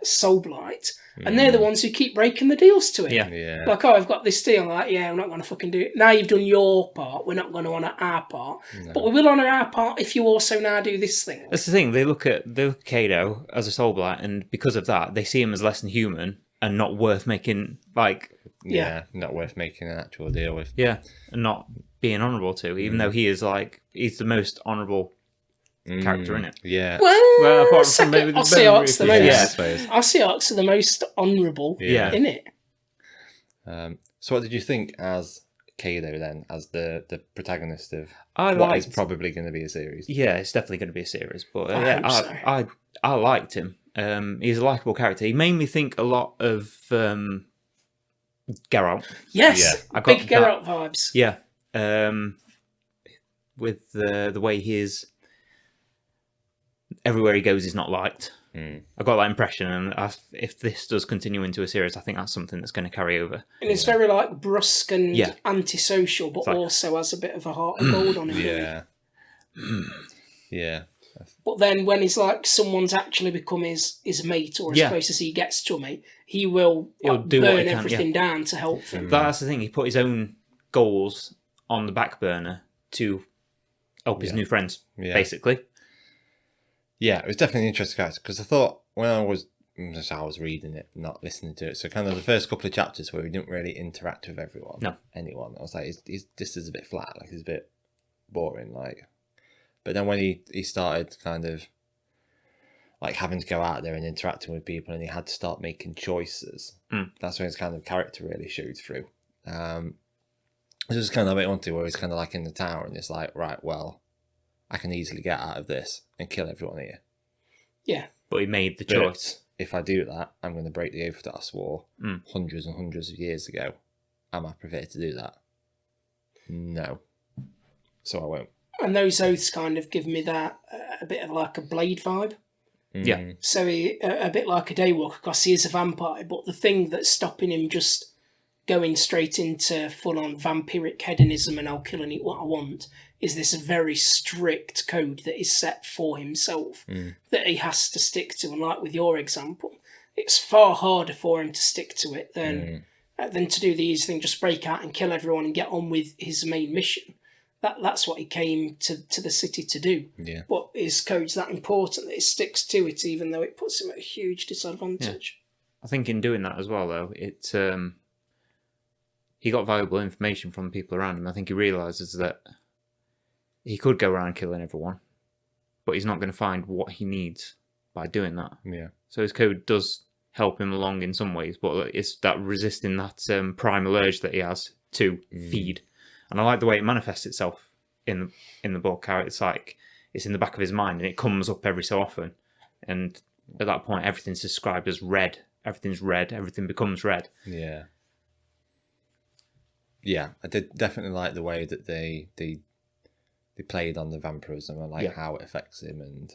soul blight. And they're the ones who keep breaking the deals to him. Yeah. Like, oh, I've got this deal. Like, yeah, we're not going to fucking do it. Now you've done your part, we're not going to honour our part. No. But we will honour our part if you also now do this thing. That's the thing. They look at Kado as a soul blight, and because of that, they see him as less than human and not worth making, not worth making an actual deal with. Yeah, and not being honourable to, even though he's the most honourable character in it. Yeah. Well, apart from maybe the I'll say Ark's the most. Yeah, I suppose. I'll say Ark's the most honourable in it. So what did you think as Kado then, as the protagonist of what is probably going to be a series? Yeah, it's definitely going to be a series. But I liked him. He's a likeable character. He made me think a lot of Geralt. Yes, I got big Geralt vibes. Yeah, with the way he is. Everywhere he goes, he's not liked. I got that impression, and if this does continue into a series, I think that's something that's going to carry over. And it's very brusque and antisocial, but also has a bit of a heart of gold on him. Yeah. But then when he's someone's actually become his mate, or as close as he gets to a mate, he'll burn everything down to help them. That's the thing. He put his own goals on the back burner to help his new friends, basically. Yeah, it was definitely an interesting character, because I thought when I was reading it, not listening to it, so kind of the first couple of chapters where we didn't really interact with anyone, I was like, this is a bit flat, he's a bit boring, But then when he started kind of having to go out there and interacting with people, and he had to start making choices, that's when his kind of character really showed through. It was kind of a bit onto where he's kind of in the tower, and it's right, well, I can easily get out of this and kill everyone here. Yeah. But he made the choice. If I do that, I'm going to break the oath that I swore hundreds and hundreds of years ago. Am I prepared to do that? No. So I won't. And those oaths kind of give me that a bit of a Blade vibe. Yeah. So a bit like a Daywalker, because he is a vampire, but the thing that's stopping him just going straight into full-on vampiric hedonism and I'll kill and eat what I want is this very strict code that is set for himself that he has to stick to. And like with your example, it's far harder for him to stick to it than to do the easy thing, just break out and kill everyone and get on with his main mission. That's what he came to the city to do. Yeah. But his code's that important that he sticks to it, even though it puts him at a huge disadvantage. I think in doing that as well, though, he got valuable information from people around him. I think he realises that he could go around killing everyone, but he's not going to find what he needs by doing that. Yeah. So his code does help him along in some ways, but it's that resisting that primal urge that he has to feed. And I like the way it manifests itself in the book, how it's like it's in the back of his mind and it comes up every so often. And at that point, everything's described as red. Everything's red. Everything becomes red. Yeah. Yeah, I did definitely like the way that they played on the vampirism and like how it affects him and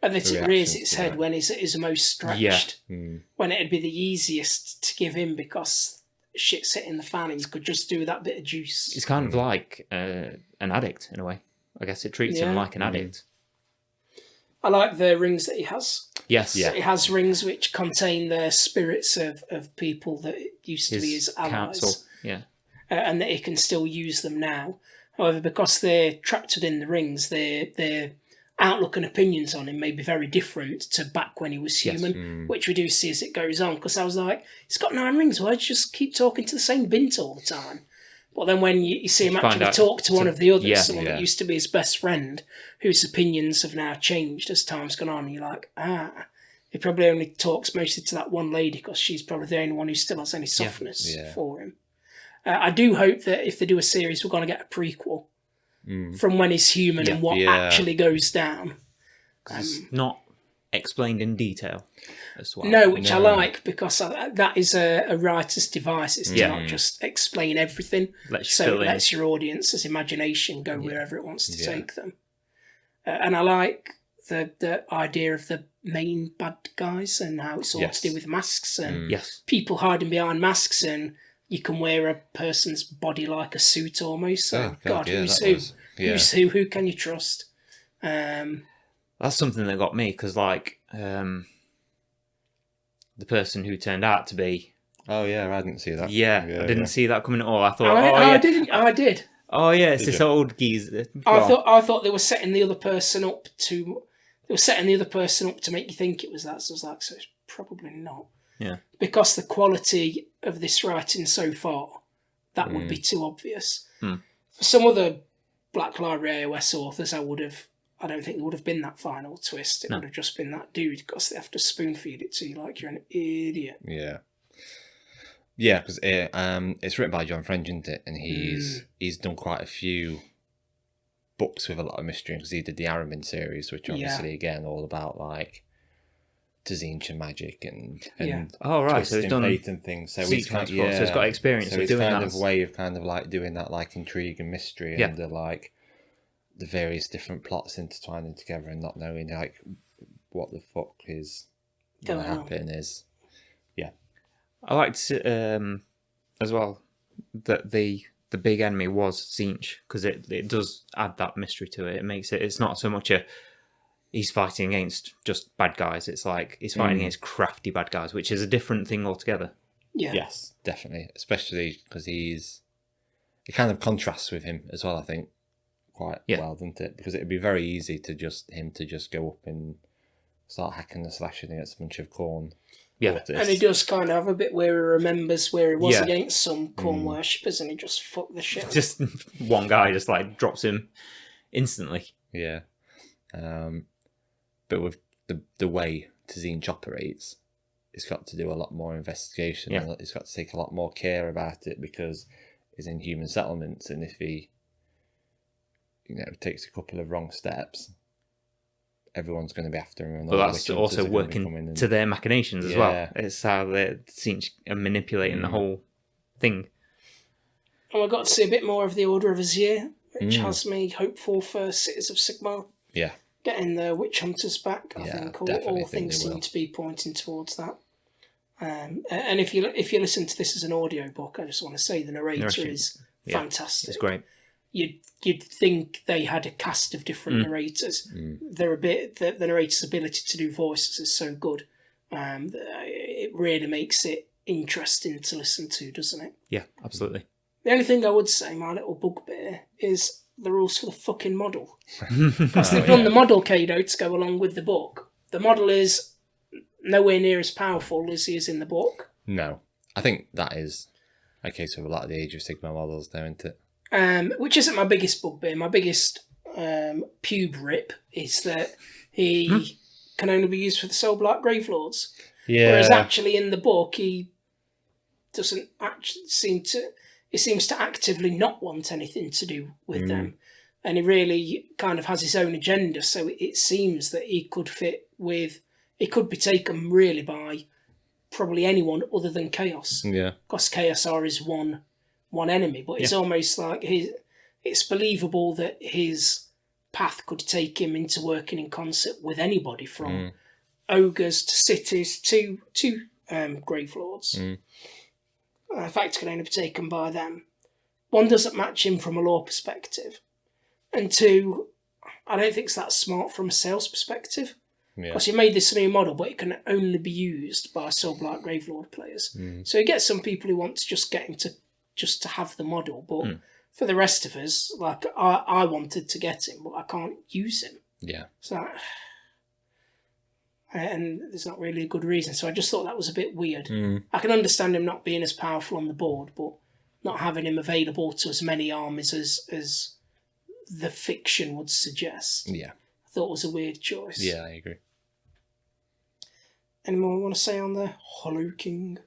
that it rears its head when it's at his most stretched. When it'd be the easiest to give in because shit's hitting the fan and you could just do that bit of juice. It's kind of like an addict in a way. I guess it treats him like an addict. I like the rings that he has. Yes. Yeah. He has rings which contain the spirits of people that used to be his allies. Council. Yeah. And that he can still use them now. However, because they're trapped within the rings, their outlook and opinions on him may be very different to back when he was human, which we do see as it goes on. Because I was like, he's got 9 rings, why'd you just keep talking to the same bint all the time? But then when you see him actually talk to one of the others, someone that used to be his best friend, whose opinions have now changed as time's gone on, you're like, he probably only talks mostly to that one lady because she's probably the only one who still has any softness for him. I do hope that if they do a series, we're going to get a prequel from when he's human and what actually goes down. It's not explained in detail as well. No, which I like because that is a writer's device. It's to not just explain everything. So it lets your audience's imagination go wherever it wants to take them. And I like the idea of the main bad guys and how it's all to do with masks and people hiding behind masks and you can wear a person's body like a suit almost. So, who's who? Who's who? Who can you trust? That's something that got me because, like, the person who turned out to be. Oh yeah, I didn't see that. I didn't see that coming at all. I thought, I did. Oh yeah, it's this old geezer. I thought they were setting the other person up to. They were setting the other person up to make you think it was that. So I was like, so it's probably not. Yeah. Because the quality of this writing so far, that would be too obvious. For some other Black Library AOS authors, I don't think there would have been that final twist. It would have just been that dude because they have to spoon feed it to you like you're an idiot. Yeah. Yeah, because it's written by John French, isn't it? And he's done quite a few books with a lot of mystery because he did the Aramin series, which obviously again all about like Tzyncha magic and so he's done faith and things. So he's so he's got experience with doing that. So his kind of way of kind of like doing that like intrigue and mystery and the various different plots intertwining together and not knowing like what the fuck is going to happen is. I liked as well that the big enemy was Tzeentch because it does add that mystery to it. It makes it's not so much he's fighting against just bad guys. It's like he's fighting against crafty bad guys, which is a different thing altogether. Yeah. Yes, definitely. Especially because it kind of contrasts with him as well, I think, quite well, doesn't it? Because it'd be very easy to just go up and start hacking and slashing against a bunch of corn. Yeah. And he does kind of have a bit where he remembers where he was against some corn worshippers and he just fucked the shit. Just one guy just like drops him instantly. Yeah. But with the way Tzeentch operates, it's got to do a lot more investigation. Yeah. And it's got to take a lot more care about it because he's in human settlements, and if he, takes a couple of wrong steps, everyone's going to be after him. But that's also working to their machinations as well. It's how the Tzeentch are manipulating the whole thing. And we got to see a bit more of the Order of Azir, which has me hopeful for Cities of Sigmar. Yeah. Getting the witch hunters back, I think all things seem to be pointing towards that. And if you listen to this as an audiobook, I just want to say the narrator is fantastic. It's great. You'd think they had a cast of different narrators. They're the narrator's ability to do voices is so good. It really makes it interesting to listen to, doesn't it? Yeah, absolutely. The only thing I would say, my little bugbear, is the rules for the fucking model. Because they've done the model Kado to go along with the book. The model is nowhere near as powerful as he is in the book. No. I think that is a case of a lot of the Age of Sigmar models there, isn't it? Which isn't my biggest bugbear. My biggest pube rip is that he can only be used for the Soulblight Gravelords. Yeah. Whereas actually in the book, he doesn't actually seem to... He seems to actively not want anything to do with them. And he really kind of has his own agenda. So it seems that he could fit with... He could be taken really by probably anyone other than Chaos. Yeah. Because Chaos are his one enemy. But it's almost like it's believable that his path could take him into working in concert with anybody from ogres to cities to Gravelords. In fact, it can only be taken by them. One, doesn't match him from a lore perspective. And two, I don't think it's that smart from a sales perspective. Because you made this new model, but it can only be used by Soulblight Gravelord players. So you get some people who want to just get him to have the model. But for the rest of us, like I wanted to get him, but I can't use him. Yeah. So, and there's not really a good reason. So I just thought that was a bit weird. I can understand him not being as powerful on the board, but not having him available to as many armies as the fiction would suggest. Yeah. I thought it was a weird choice. Yeah, I agree. Any more you want to say on the Hollow King?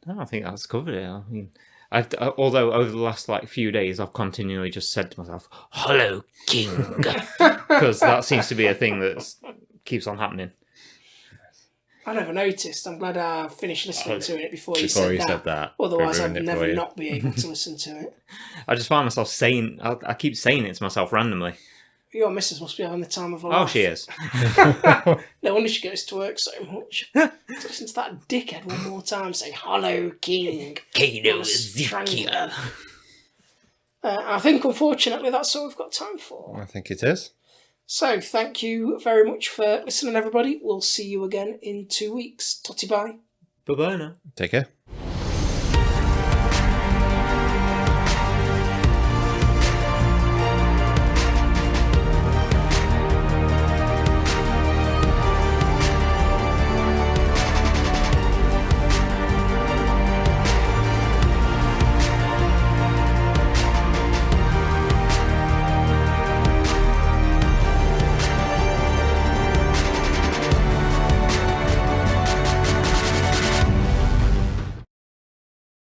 No, I think that's covered it. I mean, although over the last few days, I've continually just said to myself, "Hollow King," because that seems to be a thing that keeps on happening. I never noticed. I'm glad I finished listening to it before you said said that. Otherwise, I'd never not be able to listen to it. I just find myself saying, I keep saying it to myself randomly. Your missus must be having the time of her life. Oh, she is. No wonder she goes to work so much. Listen to that dickhead one more time say, "Hollow King." Kano Ezekiel. I think, unfortunately, that's all we've got time for. I think it is. So, thank you very much for listening, everybody. We'll see you again in 2 weeks. Totty bye. Bye-bye now. Take care.